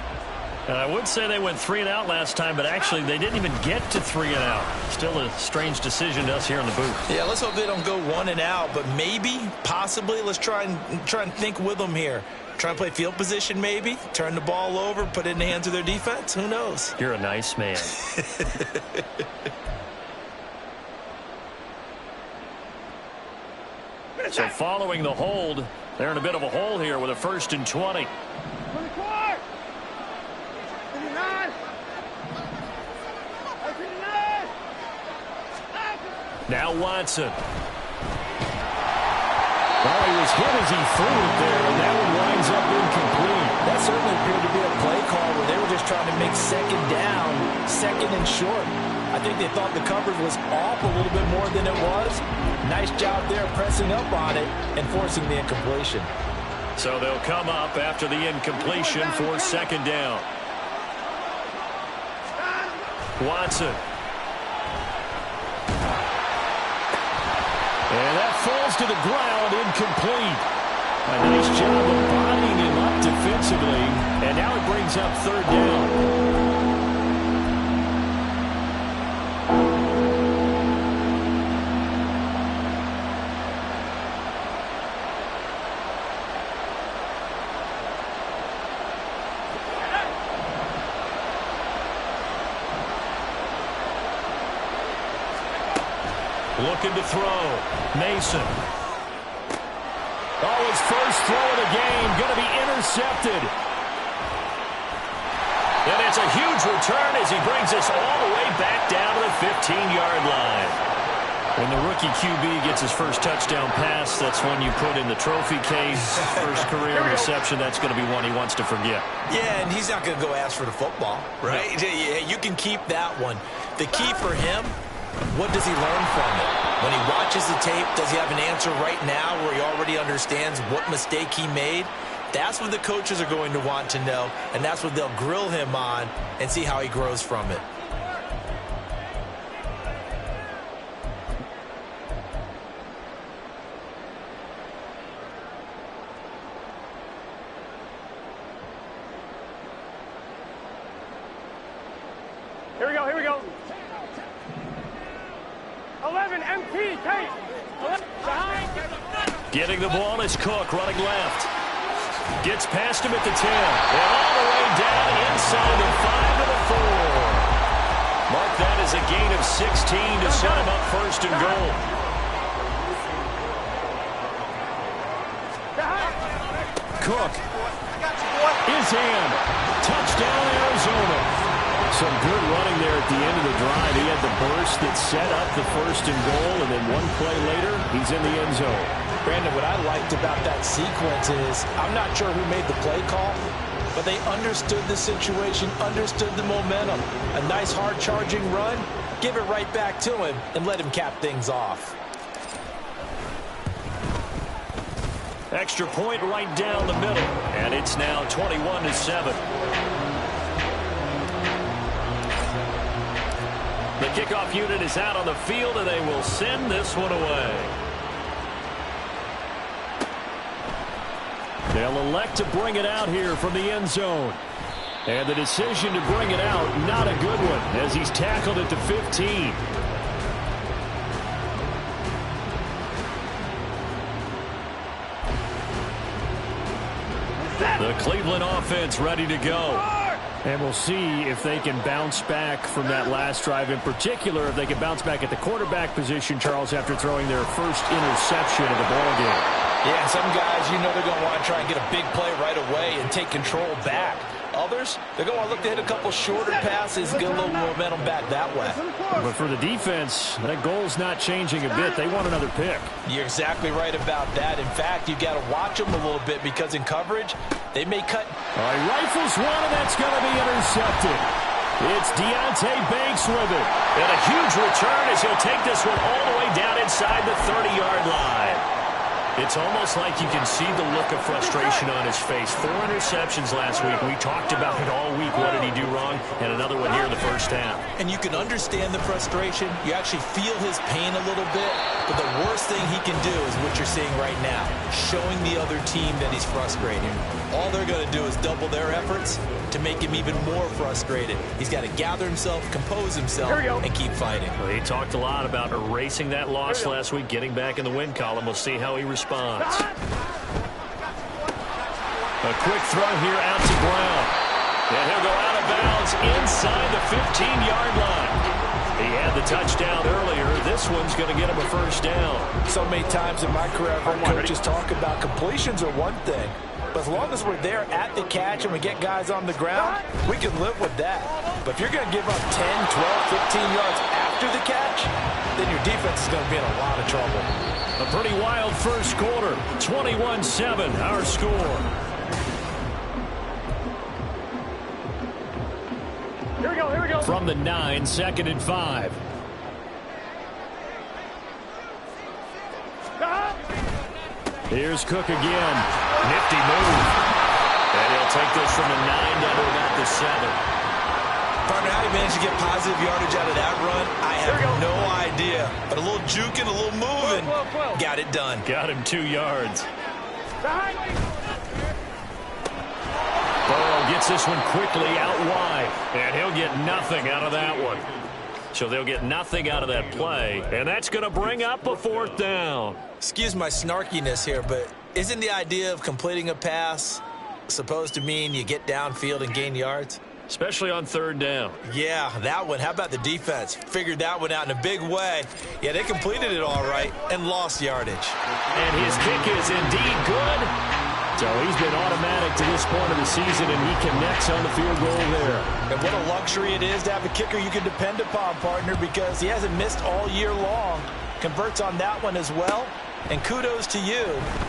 And I would say they went 3 and out last time, but actually they didn't even get to 3 and out. Still a strange decision to us here in the booth. Yeah, let's hope they don't go 1 and out, but maybe, possibly, let's try and think with them here. Try and play field position maybe, turn the ball over, put it in the hands of their defense. Who knows? You're a nice man. So following the hold, they're in a bit of a hole here with a 1st and 20. Now Watson. Well, he was hit as he threw it there, and that one winds up incomplete. That certainly appeared to be a play call where they were just trying to make 2nd down, 2nd and short. I think they thought the coverage was off a little bit more than it was. Nice job there pressing up on it and forcing the incompletion. So they'll come up after the incompletion for 2nd down. Watson. And that falls to the ground, incomplete. A nice job of bodying him up defensively. And now it brings up 3rd down. Looking to throw. Mason. Oh, his first throw of the game going to be intercepted. And it's a huge return as he brings us all the way back down to the 15-yard line. When the rookie QB gets his first touchdown pass, that's when you put in the trophy case. First career reception, that's going to be one he wants to forget. Yeah, and he's not going to go ask for the football, right? Yeah, you can keep that one. The key for him, what does he learn from it? When he watches the tape, does he have an answer right now where he already understands what mistake he made? That's what the coaches are going to want to know, and that's what they'll grill him on and see how he grows from it. Here we go. 11 MP, Kate. Getting the ball is Cook, running left. Gets past him at the 10. And all the way down inside the 5 to the 4. Mark that as a gain of 16 to set him up 1st and goal. Cook is in. Touchdown, Arizona. Some good running there at the end of the drive. He had the burst that set up the 1st and goal, and then one play later, he's in the end zone. Brandon, what I liked about that sequence is I'm not sure who made the play call, but they understood the situation, understood the momentum. A nice hard-charging run, give it right back to him, and let him cap things off. Extra point right down the middle, and it's now 21-7. The kickoff unit is out on the field, and they will send this one away. They'll elect to bring it out here from the end zone. And the decision to bring it out, not a good one, as he's tackled at the 15. The Cleveland offense ready to go. And we'll see if they can bounce back from that last drive, in particular, if they can bounce back at the quarterback position, Charles, after throwing their first interception of the ballgame. Yeah, some guys, they're going to want to try and get a big play right away and take control back. Others, they're going to look to hit a couple shorter passes, get a little momentum back that way. But for the defense, that goal's not changing a bit. They want another pick. You're exactly right about that. In fact, you've got to watch them a little bit because in coverage, they may cut. All right, rifles one, and that's going to be intercepted. It's Deontay Banks with it. And a huge return as he'll take this one all the way down inside the 30-yard line. It's almost like you can see the look of frustration on his face. 4 interceptions last week. We talked about it all week. What did he do wrong? And another one here in the first half. And you can understand the frustration. You actually feel his pain a little bit. But the worst thing he can do is what you're seeing right now, showing the other team that he's frustrated. All they're going to do is double their efforts to make him even more frustrated. He's got to gather himself, compose himself, and keep fighting. Well, he talked a lot about erasing that loss last week, getting back in the win column. We'll see how he responds. A quick throw here out to Brown. And he'll go out of bounds inside the 15-yard line. He had the touchdown earlier. This one's going to get him a first down. So many times in my career, I've heard coaches talk about completions are one thing. But as long as we're there at the catch and we get guys on the ground, we can live with that. But if you're going to give up 10, 12, 15 yards after the catch, then your defense is going to be in a lot of trouble. A pretty wild first quarter. 21-7, our score. Here we go, here we go. From the 9, 2nd and 5. Here's Cook again. Nifty move. And he'll take this from the 9 down to about the 7. Partner, how he managed to get positive yardage out of that run, I have no idea. But a little juking, a little moving, got it done. Got him 2 yards. Burrow gets this one quickly out wide. And he'll get nothing out of that one. So they'll get nothing out of that play. And that's going to bring up a 4th down. Excuse my snarkiness here, but isn't the idea of completing a pass supposed to mean you get downfield and gain yards? Especially on 3rd down. Yeah, that one. How about the defense? Figured that one out in a big way. Yeah, they completed it all right and lost yardage. And his kick is indeed good. So he's been automatic to this point of the season, and he connects on the field goal there. And what a luxury it is to have a kicker you can depend upon, partner, because he hasn't missed all year long. Converts on that one as well. And kudos to you.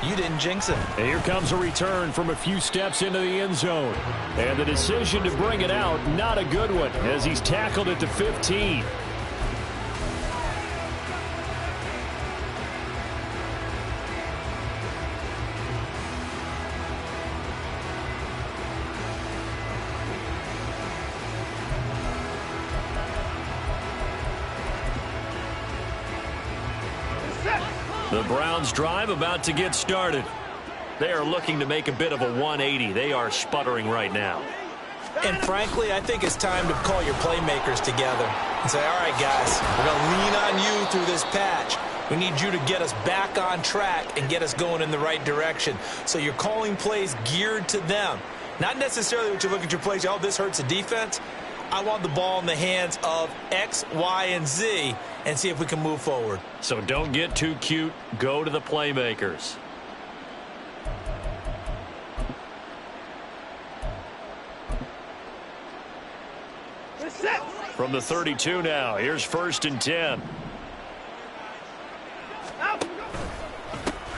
You didn't jinx him. And here comes a return from a few steps into the end zone. And the decision to bring it out, not a good one, as he's tackled at the 15. The Browns drive about to get started. They are looking to make a bit of a 180. They are sputtering right now. And frankly, I think it's time to call your playmakers together and say, all right, guys, we're going to lean on you through this patch. We need you to get us back on track and get us going in the right direction. So you're calling plays geared to them. Not necessarily what you look at your plays, oh, this hurts the defense. I want the ball in the hands of X, Y, and Z and see if we can move forward. So don't get too cute. Go to the playmakers. From the 32 now, here's 1st and 10.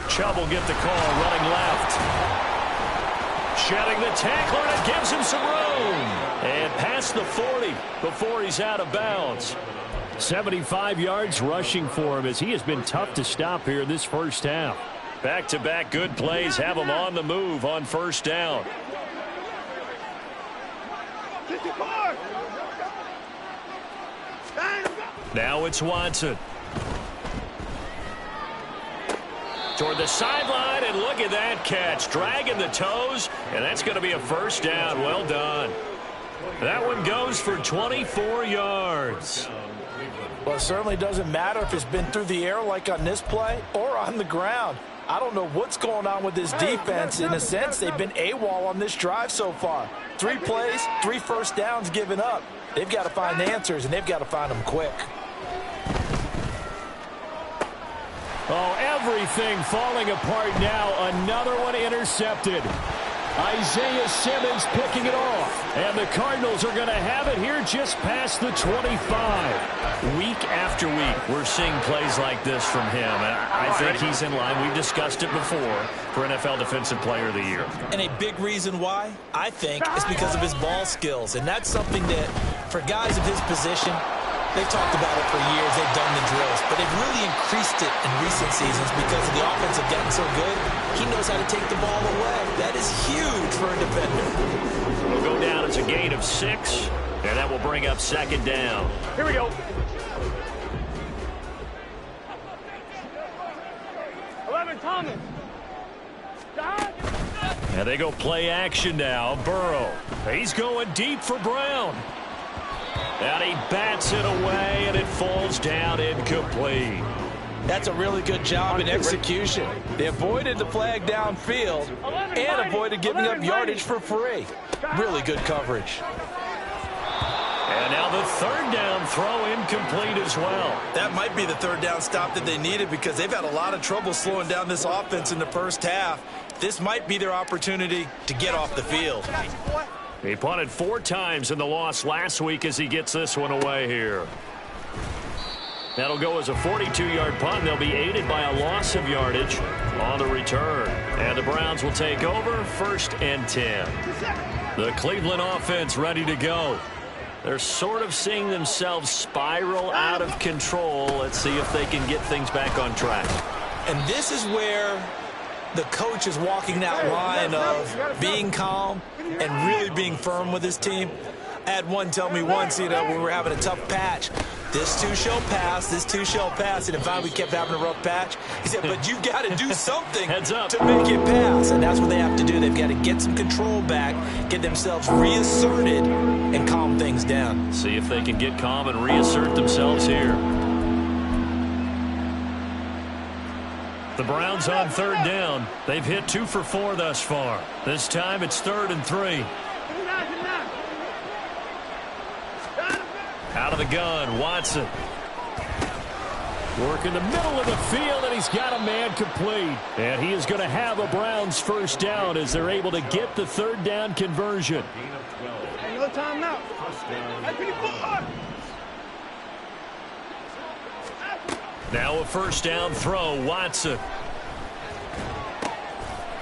Chubb will get the call, running left. Shedding the tackler, and it gives him some room. And past the 40 before he's out of bounds. 75 yards rushing for him, as he has been tough to stop here this first half. Back-to-back good plays have him on the move on 1st down. Now it's Watson. Toward the sideline, and look at that catch. Dragging the toes, and that's going to be a 1st down. Well done. That one goes for 24 yards. Well, it certainly doesn't matter if it's been through the air like on this play or on the ground. I don't know what's going on with this defense. In a sense, they've been AWOL on this drive so far. 3 plays, 3 first downs given up. They've got to find answers, and they've got to find them quick. Oh, everything falling apart now. Another one intercepted. Isaiah Simmons picking it off. And the Cardinals are going to have it here just past the 25. Week after week, we're seeing plays like this from him. And I think he's in line. We've discussed it before for NFL Defensive Player of the Year. And a big reason why, I think, is because of his ball skills. And that's something that, for guys of his position, they've talked about it for years. They've done the drills. But they've really increased it in recent seasons because the offense have gotten so good. He knows how to take the ball away. That is huge for a defender. Will go down as a gain of 6, and that will bring up 2nd down. Here we go. 11, Thomas. And they go play action now. Burrow. He's going deep for Brown. And he bats it away, and it falls down incomplete. That's a really good job in execution. They avoided the flag downfield and avoided giving up yardage for free. Really good coverage. And now the 3rd down throw incomplete as well. That might be the 3rd down stop that they needed because they've had a lot of trouble slowing down this offense in the first half. This might be their opportunity to get off the field. He punted 4 times in the loss last week as he gets this one away here. That'll go as a 42-yard punt. They'll be aided by a loss of yardage on the return. And the Browns will take over 1st and 10. The Cleveland offense ready to go. They're sort of seeing themselves spiral out of control. Let's see if they can get things back on track. And this is where the coach is walking that line of being calm and really being firm with his team. I had one tell me once, when we were having a tough patch, this too shall pass, this too shall pass. And if we kept having a rough patch, he said, but you've got to do something to make it pass. And that's what they have to do. They've got to get some control back, get themselves reasserted, and calm things down. See if they can get calm and reassert themselves here. The Browns on 3rd down. They've hit 2 for 4 thus far. This time it's 3rd and 3. Out of the gun, Watson. Work in the middle of the field, and he's got a man complete. And he is going to have a Browns 1st down as they're able to get the 3rd down conversion. No time now. Now a 1st down throw, Watson.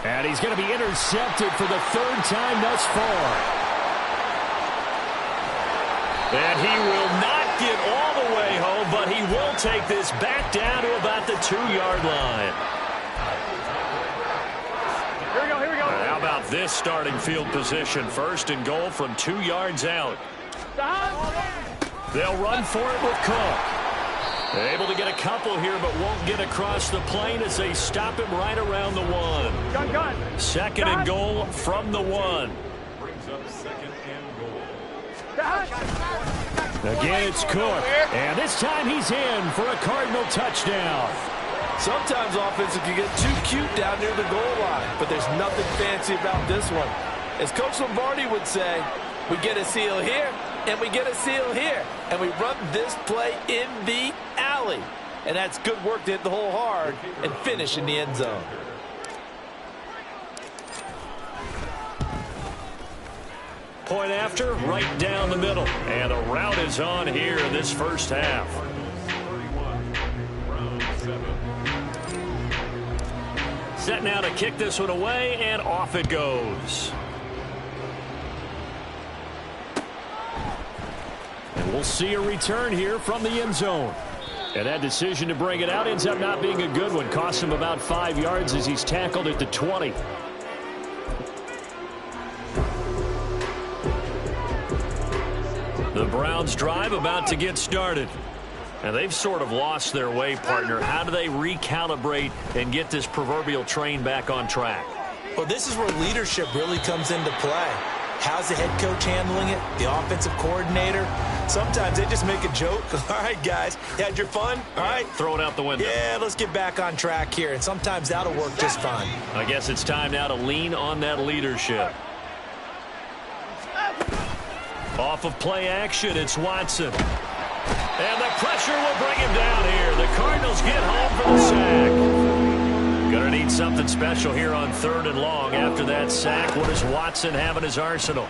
And he's going to be intercepted for the 3rd time thus far. And he will not get all the way home, but he will take this back down to about the 2-yard line. Here we go, here we go. How about this starting field position? 1st and goal from 2 yards out. They'll run for it with Cook. Able to get a couple here, but won't get across the plane as they stop him right around the 1. Gun. 2nd and goal from the 1. Brings up 2nd and goal. Again, it's Cook. And this time he's in for a Cardinal touchdown. Sometimes offenses can get too cute down near the goal line, but there's nothing fancy about this one. As Coach Lombardi would say, we get a seal here, and we get a seal here, and we run this play in the alley. And that's good work to hit the hole hard and finish in the end zone. Point after, right down the middle. And the route is on here in this 1st half. Set now to kick this one away, and off it goes. And we'll see a return here from the end zone. And that decision to bring it out ends up not being a good one. Costs him about 5 yards as he's tackled at the 20. The Browns drive about to get started. And they've sort of lost their way, partner. How do they recalibrate and get this proverbial train back on track? Well, this is where leadership really comes into play. How's the head coach handling it? The offensive coordinator? Sometimes they just make a joke. All right, guys, you had your fun? All right. Throw it out the window. Yeah, let's get back on track here, and sometimes that'll work just fine. I guess it's time now to lean on that leadership. Off of play action, it's Watson. And the pressure will bring him down here. The Cardinals get home for the sack. Gonna need something special here on 3rd and long. After that sack, what does Watson have in his arsenal?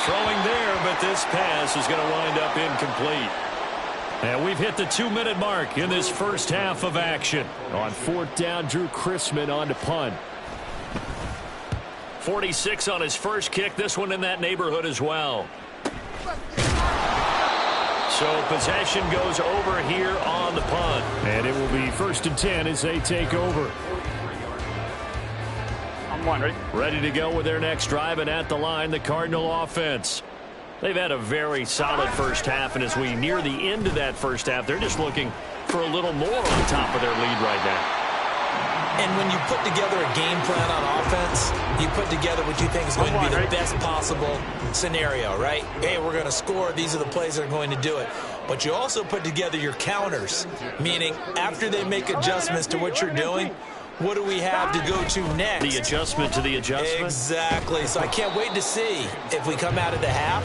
Throwing there, but this pass is going to wind up incomplete. And we've hit the 2-minute mark in this first half of action. On 4th down, Drew Chrisman on to punt. 46 on his first kick. This one in that neighborhood as well. So possession goes over here on the punt. And it will be 1st and 10 as they take over. Ready to go with their next drive, and at the line, the Cardinal offense. They've had a very solid first half, and as we near the end of that first half, they're just looking for a little more on top of their lead right now. And when you put together a game plan on offense, you put together what you think is going to be the best possible scenario, right? Hey, we're going to score. These are the plays that are going to do it. But you also put together your counters, meaning after they make adjustments to what you're doing, what do we have to go to next? The adjustment to the adjustment? Exactly. So I can't wait to see if we come out of the half,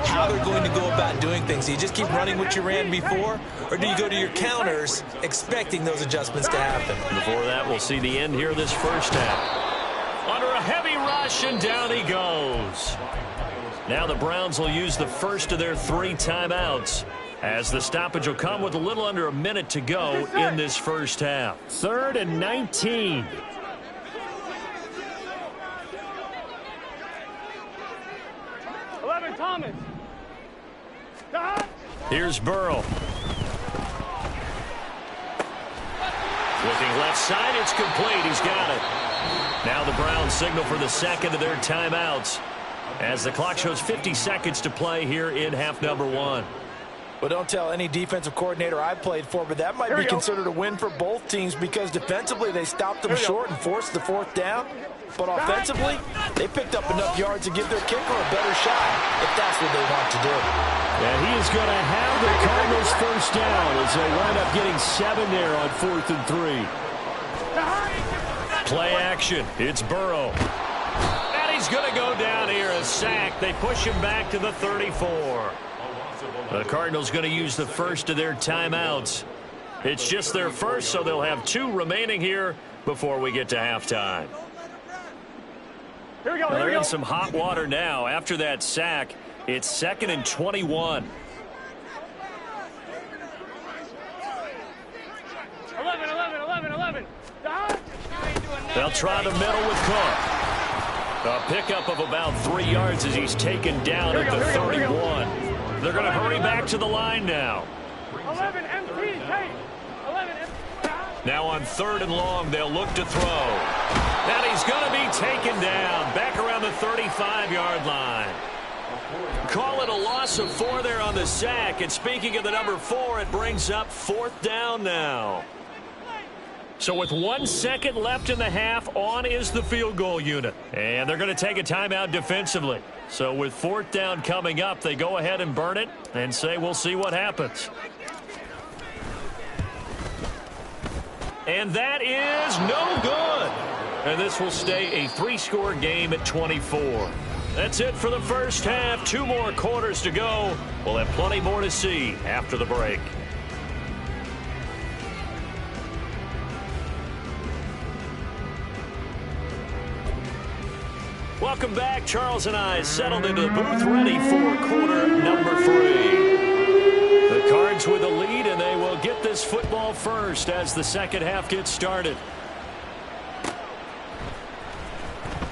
how they're going to go about doing things. Do you just keep running what you ran before, or do you go to your counters expecting those adjustments to happen? Before that, we'll see the end here of this first half. Under a heavy rush, and down he goes. Now the Browns will use the first of their 3 timeouts, as the stoppage will come with a little under a minute to go in this first half. 3rd and 19. Thomas. Here's Burrow. Looking left side, it's complete. He's got it. Now the Browns signal for the second of their timeouts as the clock shows 50 seconds to play here in half number 1. Well, don't tell any defensive coordinator I played for, but that might be considered a win for both teams because defensively they stopped them short and forced the 4th down. But offensively, they picked up enough yards to give their kicker a better shot if that's what they want to do. And he is going to have the Cardinals first down as they wind up getting 7 there on 4th and 3. Play action. It's Burrow. And he's going to go down here. A sack. They push him back to the 34. The Cardinals going to use the first of their timeouts. It's just their first, so they'll have 2 remaining here before we get to halftime. Here we go. They're in some hot water now. After that sack, it's 2nd and 21. 11. They'll try the middle with Cook. A pickup of about 3 yards as he's taken down at the 31. They're going to hurry back to the line now. 11 MT, hey. 11 MT. Now on 3rd and long, they'll look to throw. And he's going to be taken down back around the 35-yard line. Call it a loss of 4 there on the sack. And speaking of the number 4, it brings up 4th down now. So with 1 second left in the half, on is the field goal unit. And they're going to take a timeout defensively. So with 4th down coming up, they go ahead and burn it and say we'll see what happens. And that is no good. And this will stay a 3-score game at 24. That's it for the first half. 2 more quarters to go. We'll have plenty more to see after the break. Welcome back. Charles and I settled into the booth, ready for quarter number 3. The Cards with a lead, and they will get this football first as the second half gets started.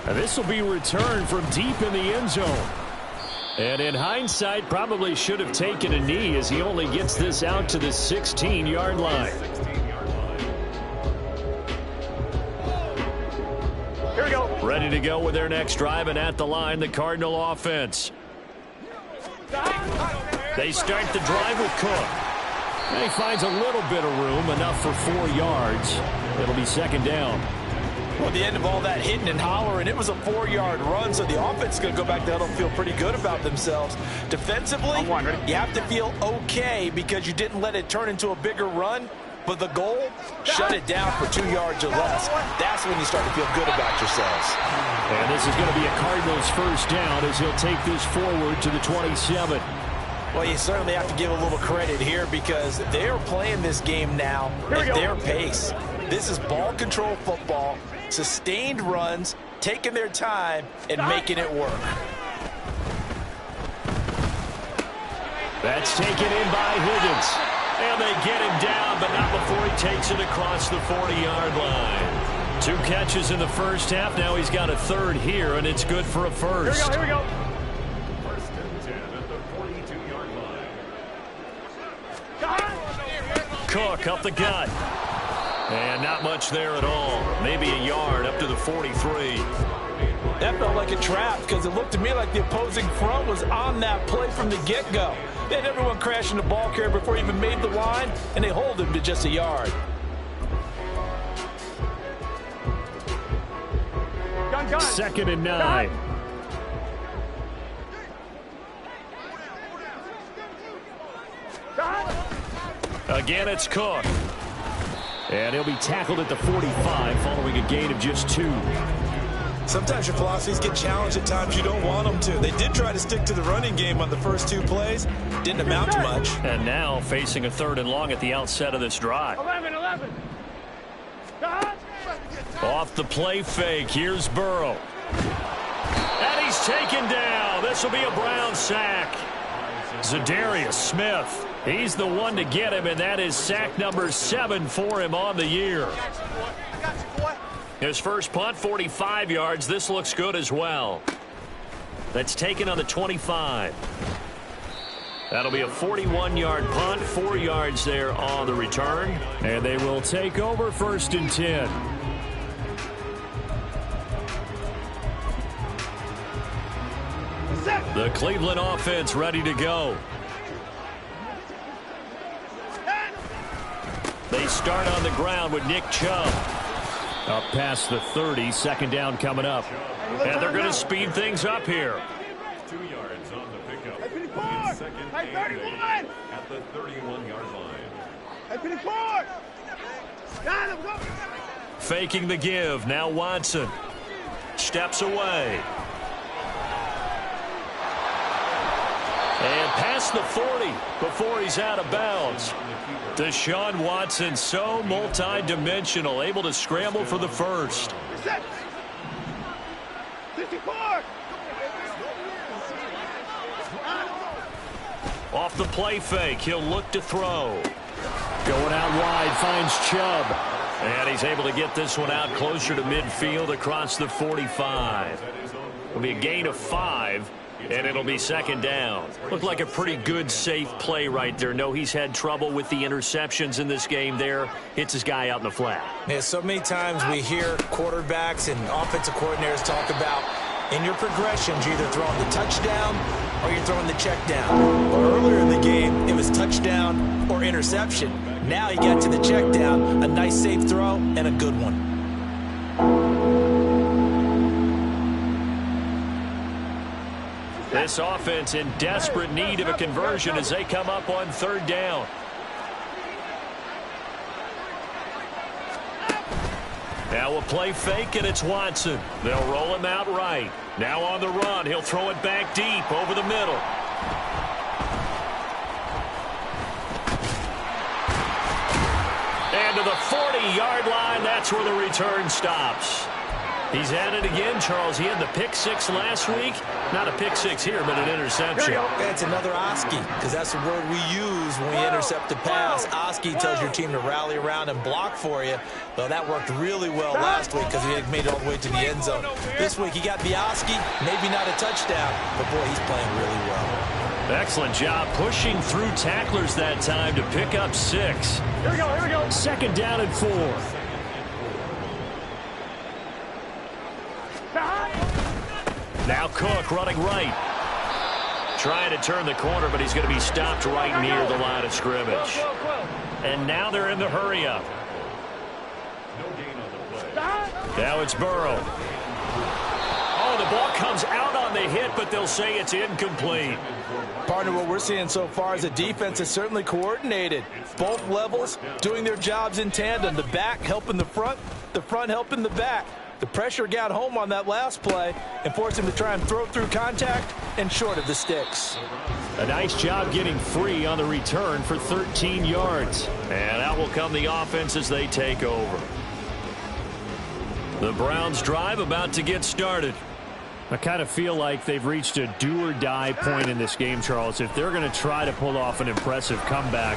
And this will be returned from deep in the end zone. And in hindsight, probably should have taken a knee as he only gets this out to the 16-yard line. Here we go. Ready to go with their next drive, and at the line, the Cardinal offense. They start the drive with Cook. And he finds a little bit of room, enough for 4 yards. It'll be 2nd down. Well, at the end of all that hitting and hollering, it was a 4-yard run, so the offense is going to go back there and feel pretty good about themselves. Defensively, you have to feel okay because you didn't let it turn into a bigger run, but the goal, shut it down for 2 yards or less. That's when you start to feel good about yourselves. And this is going to be a Cardinals first down as he'll take this forward to the 27. Well, you certainly have to give a little credit here because they're playing this game now at their pace. This is ball control football, sustained runs, taking their time, and making it work. That's taken in by Higgins. And they get him down, but not before he takes it across the 40-yard line. 2 catches in the first half. Now he's got a third here, and it's good for a first. Here we go. First and 10 at the 42-yard line. Cook up the gut. And not much there at all. Maybe a yard up to the 43. That felt like a trap because it looked to me like the opposing front was on that play from the get-go. They had everyone crashing the ball carrier before he even made the line, and they hold him to just a yard. Gun. 2nd and 9. Again, it's Cook. And he'll be tackled at the 45 following a gain of just 2. Sometimes your philosophies get challenged at times you don't want them to. They did try to stick to the running game on the first 2 plays. Didn't amount to much. And now facing a 3rd and long at the outset of this drive. 11. Off the play fake. Here's Burrow. And he's taken down. This will be a Brown sack. Zadarius Smith. He's the one to get him, and that is sack number 7 for him on the year. His first punt, 45 yards. This looks good as well. That's taken on the 25. That'll be a 41-yard punt, 4 yards there on the return. And they will take over 1st and 10. The Cleveland offense ready to go. They start on the ground with Nick Chubb. Up past the 30, 2nd down coming up. And they're going to speed things up here. 2 yards on the pickup. Hey, 2nd Hey, 31. at the 31-yard line. Hey, 54. Got him, go. Faking the give. Now Watson steps away. And past the 40 before he's out of bounds. Deshaun Watson, so multi-dimensional, able to scramble for the first. 54. Off the play fake, he'll look to throw. Going out wide, finds Chubb. And he's able to get this one out closer to midfield across the 45. It'll be a gain of 5. And it'll be 2nd down. Looked like a pretty good, safe play right there. No, he's had trouble with the interceptions in this game there. Hits his guy out in the flat. Yeah, so many times we hear quarterbacks and offensive coordinators talk about in your progressions, you're either throwing the touchdown or you're throwing the check down. Well, earlier in the game, it was touchdown or interception. Now he got to the check down, a nice safe throw, and a good one. This offense in desperate need of a conversion as they come up on 3rd down. Now a play fake, and it's Watson. They'll roll him out right. Now on the run, he'll throw it back deep over the middle. And to the 40-yard line, that's where the return stops. He's at it again, Charles. He had the pick 6 last week. Not a pick 6 here, but an interception. That's another Oski, because that's the word we use when we intercept a pass. Oski tells your team to rally around and block for you. Though that worked really well last week because he had made it all the way to the end zone. This week he got the Oski, maybe not a touchdown, but boy, he's playing really well. Excellent job pushing through tacklers that time to pick up 6. Here we go. 2nd down and 4. Now Cook running right. Trying to turn the corner, but he's going to be stopped right near the line of scrimmage. And now they're in the hurry-up. No gain on the play. Now it's Burrow. Oh, the ball comes out on the hit, but they'll say it's incomplete. Partner, what we're seeing so far is the defense is certainly coordinated. Both levels doing their jobs in tandem. The back helping the front helping the back. The pressure got home on that last play and forced him to try and throw through contact and short of the sticks. A nice job getting free on the return for 13 yards. And out will come the offense as they take over. The Browns drive about to get started. I kind of feel like they've reached a do-or-die point in this game, Charles. If they're going to try to pull off an impressive comeback,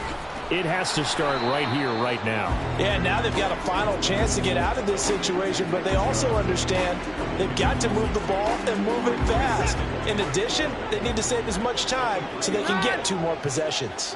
it has to start right here, right now. Yeah, now they've got a final chance to get out of this situation, but they also understand they've got to move the ball and move it fast. In addition, they need to save as much time so they can get 2 more possessions.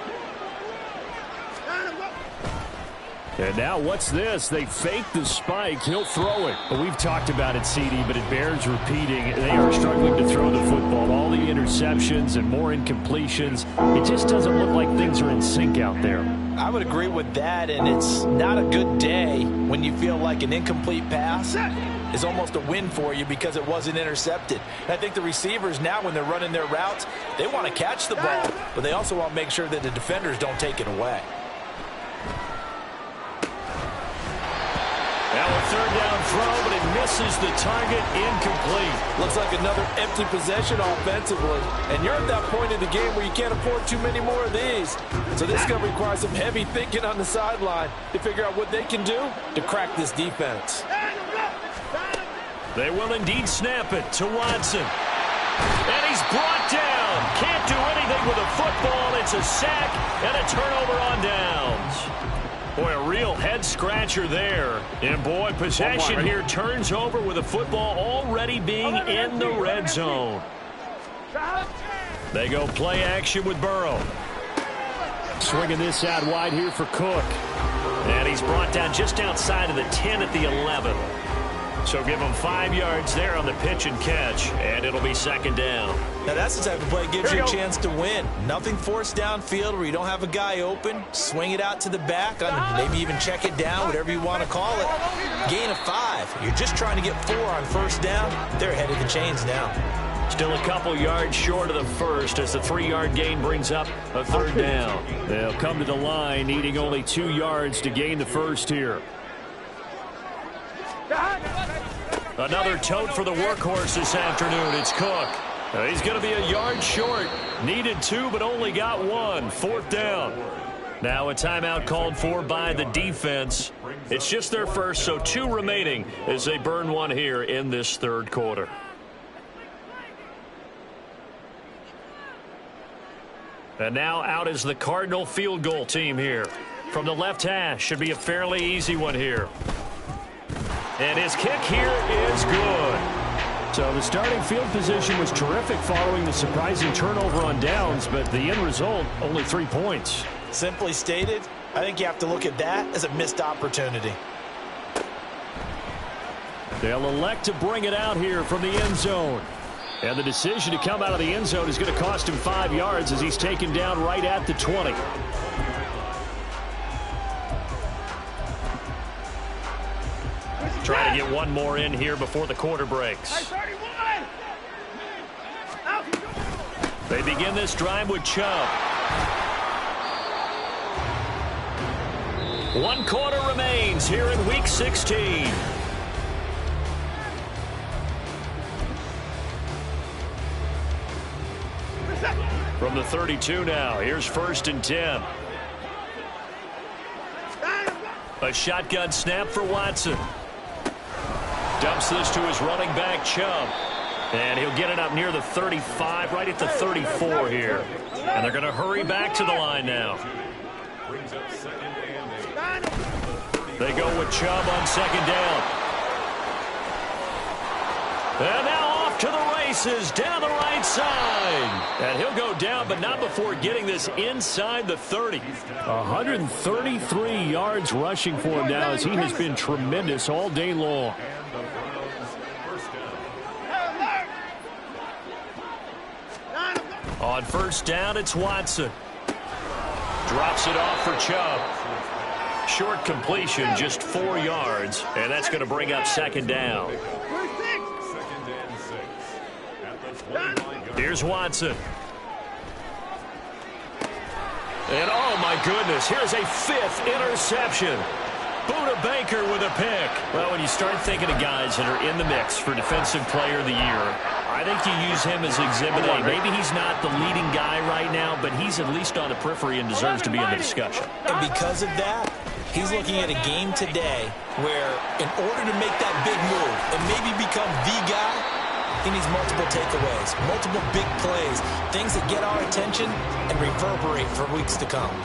And now what's this? They fake the spike. He'll throw it. But we've talked about it, CD, but it bears repeating. They are struggling to throw the football. All the interceptions and more incompletions. It just doesn't look like things are in sync out there. I would agree with that, and it's not a good day when you feel like an incomplete pass is almost a win for you because it wasn't intercepted. And I think the receivers now, when they're running their routes, they want to catch the ball, but they also want to make sure that the defenders don't take it away. Now a third down throw, but it misses the target, incomplete. Looks like another empty possession offensively. And you're at that point in the game where you can't afford too many more of these. So this is going to require some heavy thinking on the sideline to figure out what they can do to crack this defense. They will indeed snap it to Watson. And he's brought down. Can't do anything with a football. It's a sack and a turnover on downs. Boy, a real head-scratcher there. And, boy, possession here turns over with the football already being in the red zone. They go play action with Burrow. Swinging this out wide here for Cook. And he's brought down just outside of the 10 at the 11. So give him 5 yards there on the pitch and catch, and it'll be second down. Now that's the type of play that gives you a chance to win. Nothing forced downfield where you don't have a guy open. Swing it out to the back, maybe even check it down, whatever you want to call it. Gain of 5. You're just trying to get 4 on first down. They're ahead of the chains now. Still a couple yards short of the first as the 3-yard gain brings up a third down. They'll come to the line, needing only 2 yards to gain the first here. Another tote for the workhorse this afternoon. It's Cook. He's going to be a yard short. Needed 2, but only got 1. Fourth down. Now a timeout called for by the defense. It's just their first, so 2 remaining as they burn 1 here in this third quarter. And now out is the Cardinal field goal team here. From the left hash, should be a fairly easy one here. And his kick here is good. So the starting field position was terrific following the surprising turnover on downs, but the end result, only 3 points. Simply stated, I think you have to look at that as a missed opportunity. They'll elect to bring it out here from the end zone. And the decision to come out of the end zone is going to cost him 5 yards as he's taken down right at the 20. Trying to get 1 more in here before the quarter breaks. They begin this drive with Chubb. 1 quarter remains here in Week 16. From the 32 now, here's 1st and 10. A shotgun snap for Watson. Dumps this to his running back, Chubb. And he'll get it up near the 35, right at the 34 here. And they're going to hurry back to the line now. They go with Chubb on second down. And now off to the races down the right side. And he'll go down, but not before getting this inside the 30. 133 yards rushing for him now as he has been tremendous all day long. On first down, it's Watson. Drops it off for Chubb. Short completion, just 4 yards, and that's going to bring up second down. Here's Watson. And oh my goodness, here's a 5th interception. Buda Baker with a pick. Well, when you start thinking of guys that are in the mix for Defensive Player of the Year, I think you use him as Exhibit A. Maybe he's not the leading guy right now, but he's at least on the periphery and deserves to be in the discussion. And because of that, he's looking at a game today where in order to make that big move and maybe become the guy, he needs multiple takeaways, multiple big plays, things that get our attention and reverberate for weeks to come.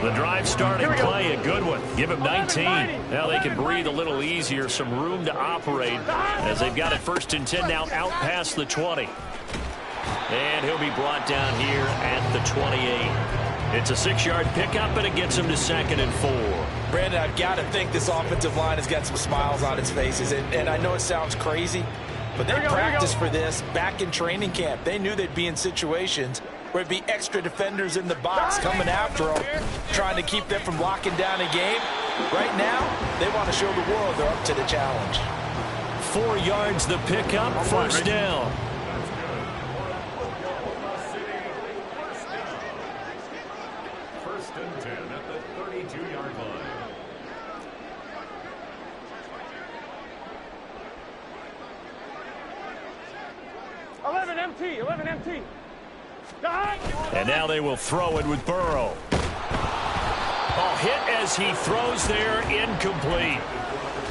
The drive starting play, a good one. Give him 19. Now they can breathe a little easier, some room to operate as they've got it 1st and 10 now out past the 20. And he'll be brought down here at the 28. It's a 6-yard pickup, and it gets him to 2nd and 4. Brandon, I've got to think this offensive line has got some smiles on its faces. And I know it sounds crazy, but they practiced for this back in training camp. They knew they'd be in situations where it'd be extra defenders in the box coming after them, trying to keep them from locking down a game. Right now, they want to show the world they're up to the challenge. 4 yards the pickup, 1st down. First and 10 at the 32-yard line. Eleven MT. And now they will throw it with Burrow. Oh, hit as he throws there, incomplete.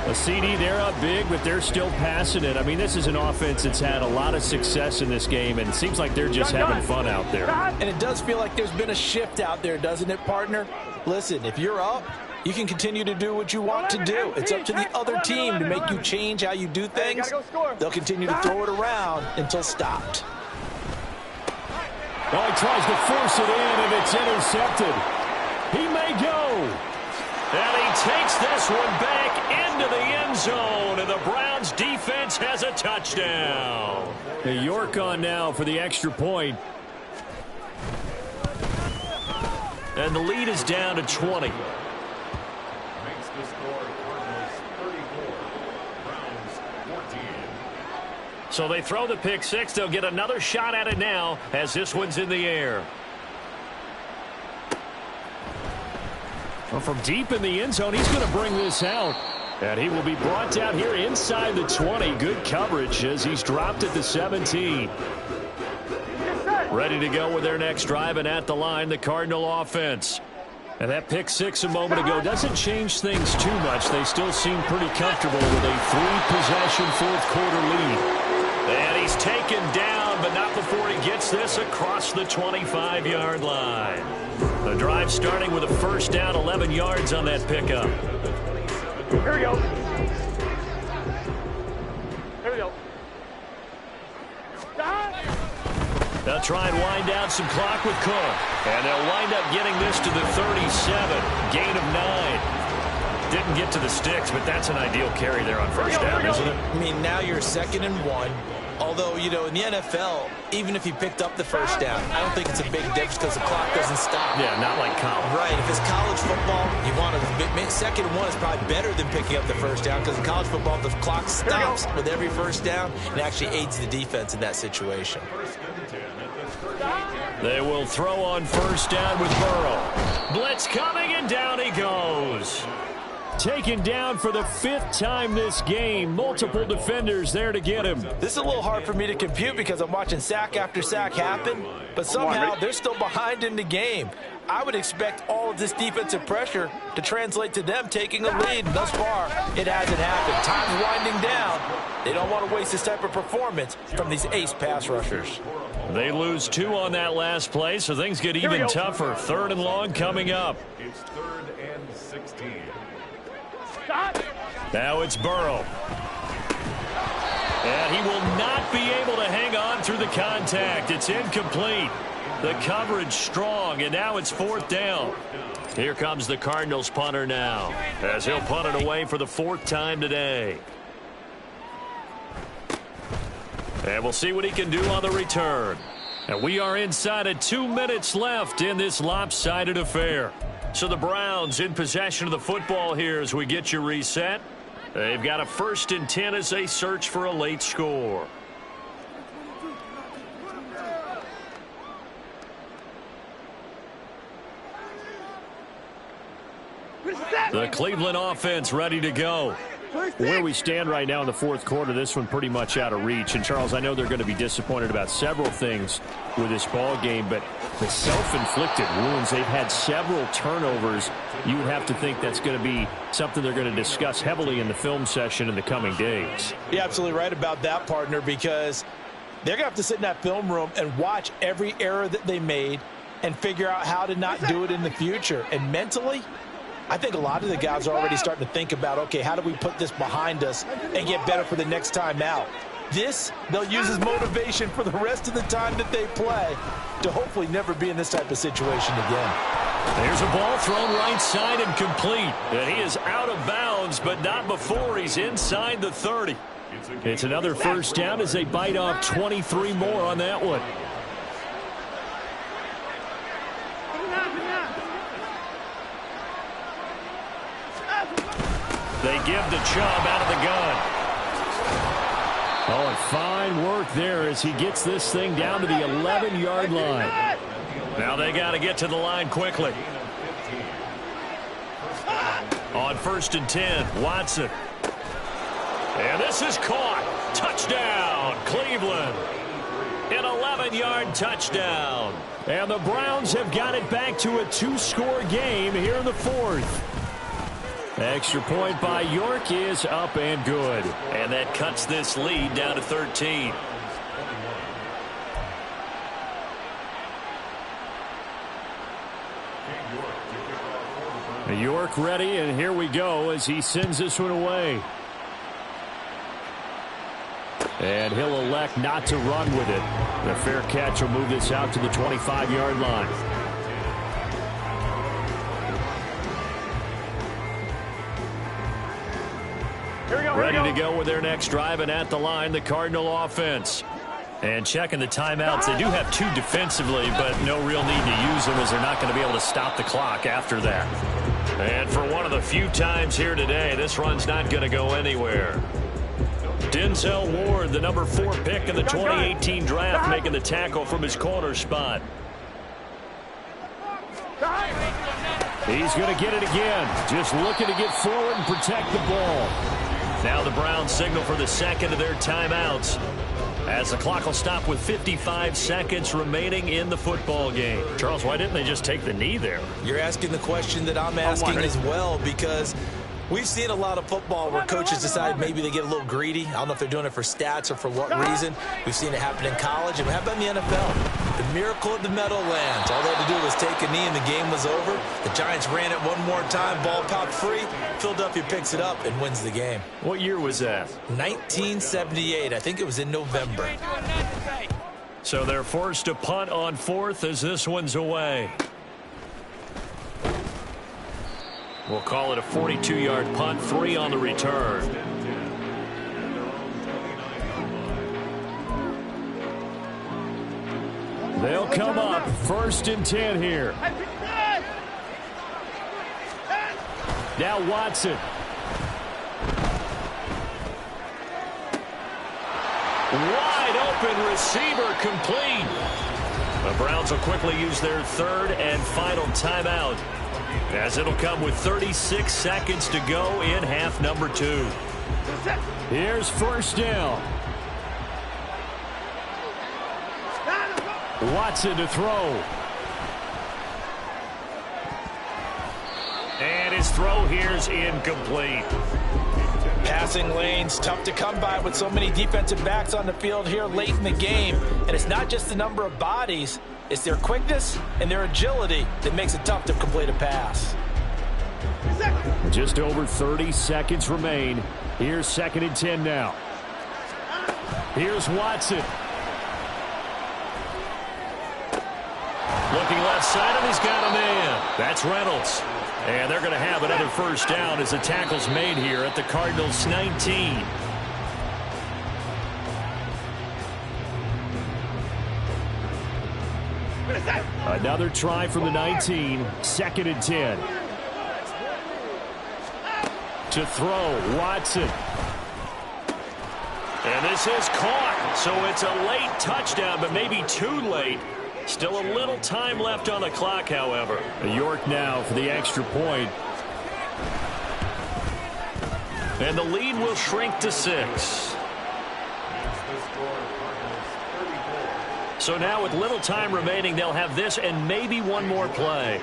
A CD, they're up big, but they're still passing it. I mean, this is an offense that's had a lot of success in this game, and it seems like they're just having fun out there. And it does feel like there's been a shift out there, doesn't it, partner? Listen, if you're up, you can continue to do what you want to do. It's up to the other team to make you change how you do things. They'll continue to throw it around until stopped. Well, he tries to force it in, and it's intercepted. He may go. And he takes this one back into the end zone, and the Browns defense has a touchdown. York on now for the extra point. And the lead is down to 20. Makes the score Cardinals 34, Browns 14. So they throw the pick six. They'll get another shot at it now as this one's in the air. Well, from deep in the end zone, he's going to bring this out. And he will be brought down here inside the 20. Good coverage as he's dropped at the 17. Ready to go with their next drive, and at the line, the Cardinal offense. And that pick six a moment ago doesn't change things too much. They still seem pretty comfortable with a 3-possession fourth-quarter lead. And he's taken down, but not before he gets this across the 25-yard line. The drive starting with a first down, 11 yards on that pickup. Here we go. Here we go. They'll try and wind down some clock with Cook. And they'll wind up getting this to the 37. Gain of 9. Didn't get to the sticks, but that's an ideal carry there on first down, isn't it? I mean, now you're 2nd and 1. Although, you know, in the NFL, even if he picked up the first down, I don't think it's a big difference because the clock doesn't stop. Yeah, not like college. Right. If it's college football, you want to 2nd and 1 is probably better than picking up the first down because in college football, the clock stops with every first down and actually aids the defense in that situation. They will throw on first down with Burrow. Blitz coming, and down he goes. Taken down for the 5th time this game. Multiple defenders there to get him. This is a little hard for me to compute because I'm watching sack after sack happen, but somehow they're still behind in the game. I would expect all of this defensive pressure to translate to them taking a lead. Thus far, it hasn't happened. Time's winding down. They don't want to waste this type of performance from these ace pass rushers. They lose 2 on that last play, so things get even tougher. 3rd and long coming up. It's 3rd and 16. Now it's Burrow. And he will not be able to hang on through the contact. It's incomplete. The coverage strong, and now it's 4th down. Here comes the Cardinals punter now, as he'll punt it away for the 4th time today. And we'll see what he can do on the return. And we are inside of 2 minutes left in this lopsided affair. So the Browns in possession of the football here as we get you reset. They've got a 1st and 10 as they search for a late score. The Cleveland offense ready to go. Where we stand right now in the 4th quarter, this one pretty much out of reach. And, Charles, I know they're going to be disappointed about several things with this ball game, but the self-inflicted wounds, they've had several turnovers. You would have to think that's going to be something they're going to discuss heavily in the film session in the coming days. You're absolutely right about that, partner, because they're going to have to sit in that film room and watch every error that they made and figure out how to not do it in the future. And mentally, I think a lot of the guys are already starting to think about, okay, how do we put this behind us and get better for the next time out? This, they'll use as motivation for the rest of the time that they play to hopefully never be in this type of situation again. There's a ball thrown right side and complete. And he is out of bounds, but not before he's inside the 30. It's another 1st down as they bite off 23 more on that one. They give the Chubb out of the gun. Oh, and fine work there as he gets this thing down to the 11-yard line. Now they got to get to the line quickly. On 1st and 10, Watson. And this is caught. Touchdown, Cleveland. An 11-yard touchdown. And the Browns have got it back to a 2-score game here in the 4th. Extra point by York is up and good. And that cuts this lead down to 13. York ready, and here we go as he sends this one away. And he'll elect not to run with it. The fair catch will move this out to the 25-yard line. Ready to go with their next drive, and at the line, the Cardinal offense. And checking the timeouts, they do have 2 defensively, but no real need to use them as they're not going to be able to stop the clock after that. And for one of the few times here today, this run's not going to go anywhere. Denzel Ward, the number 4 pick in the 2018 draft, making the tackle from his corner spot. He's going to get it again. Just looking to get forward and protect the ball. Now the Browns signal for the second of their timeouts, as the clock will stop with 55 seconds remaining in the football game. Charles, why didn't they just take the knee there? You're asking the question that I'm asking as well, because we've seen a lot of football where coaches decide maybe they get a little greedy. I don't know if they're doing it for stats or for what reason. We've seen it happen in college, and how about in the NFL? The miracle of the Meadowlands. All they had to do was take a knee, and the game was over. The Giants ran it one more time. Ball popped free. Philadelphia picks it up and wins the game. What year was that? 1978. I think it was in November. So they're forced to punt on 4th as this one's away. We'll call it a 42-yard punt, 3 on the return. They'll come up 1st and 10 here. Now Watson. Wide open receiver complete. The Browns will quickly use their 3rd and final timeout, as it'll come with 36 seconds to go in half number 2. Here's 1st down. Watson to throw. And his throw here's incomplete. Passing lanes, tough to come by with so many defensive backs on the field here late in the game. And it's not just the number of bodies, it's their quickness and their agility that makes it tough to complete a pass. Just over 30 seconds remain. Here's 2nd and 10 now. Here's Watson. Looking left side, and he's got a man. That's Reynolds. And they're going to have another 1st down as the tackle's made here at the Cardinals' 19. Another try from the 19. 2nd and 10. To throw, Watson. And this is caught, so it's a late touchdown, but maybe too late. Still a little time left on the clock, however. York now for the extra point. And the lead will shrink to 6. So now with little time remaining, they'll have this and maybe one more play.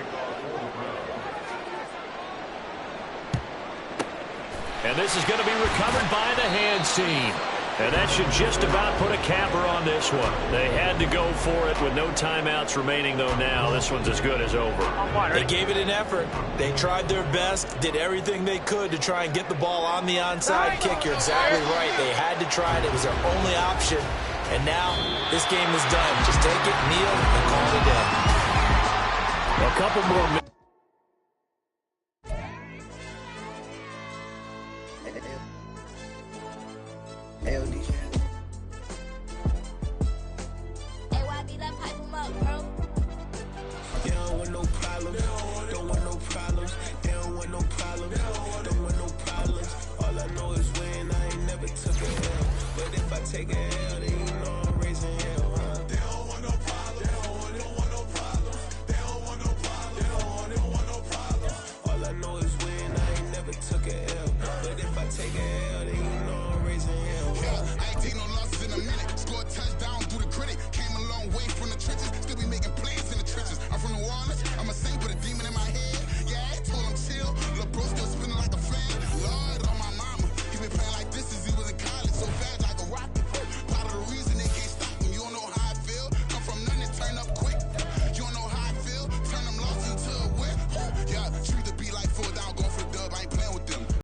And this is going to be recovered by the hands team. And that should just about put a capper on this one. They had to go for it with no timeouts remaining, though now. This one's as good as over. They gave it an effort. They tried their best, did everything they could to try and get the ball on the onside kick. You're exactly right. They had to try it. It was their only option. And now this game is done. Just take it, kneel, and call it a day. A couple more minutes. Take a L, then you know I'm raising hell, huh? They don't want no problem. They don't want no problem. They don't want no problem. They don't want no problem. All I know is win. I ain't never took a L. But if I take a L,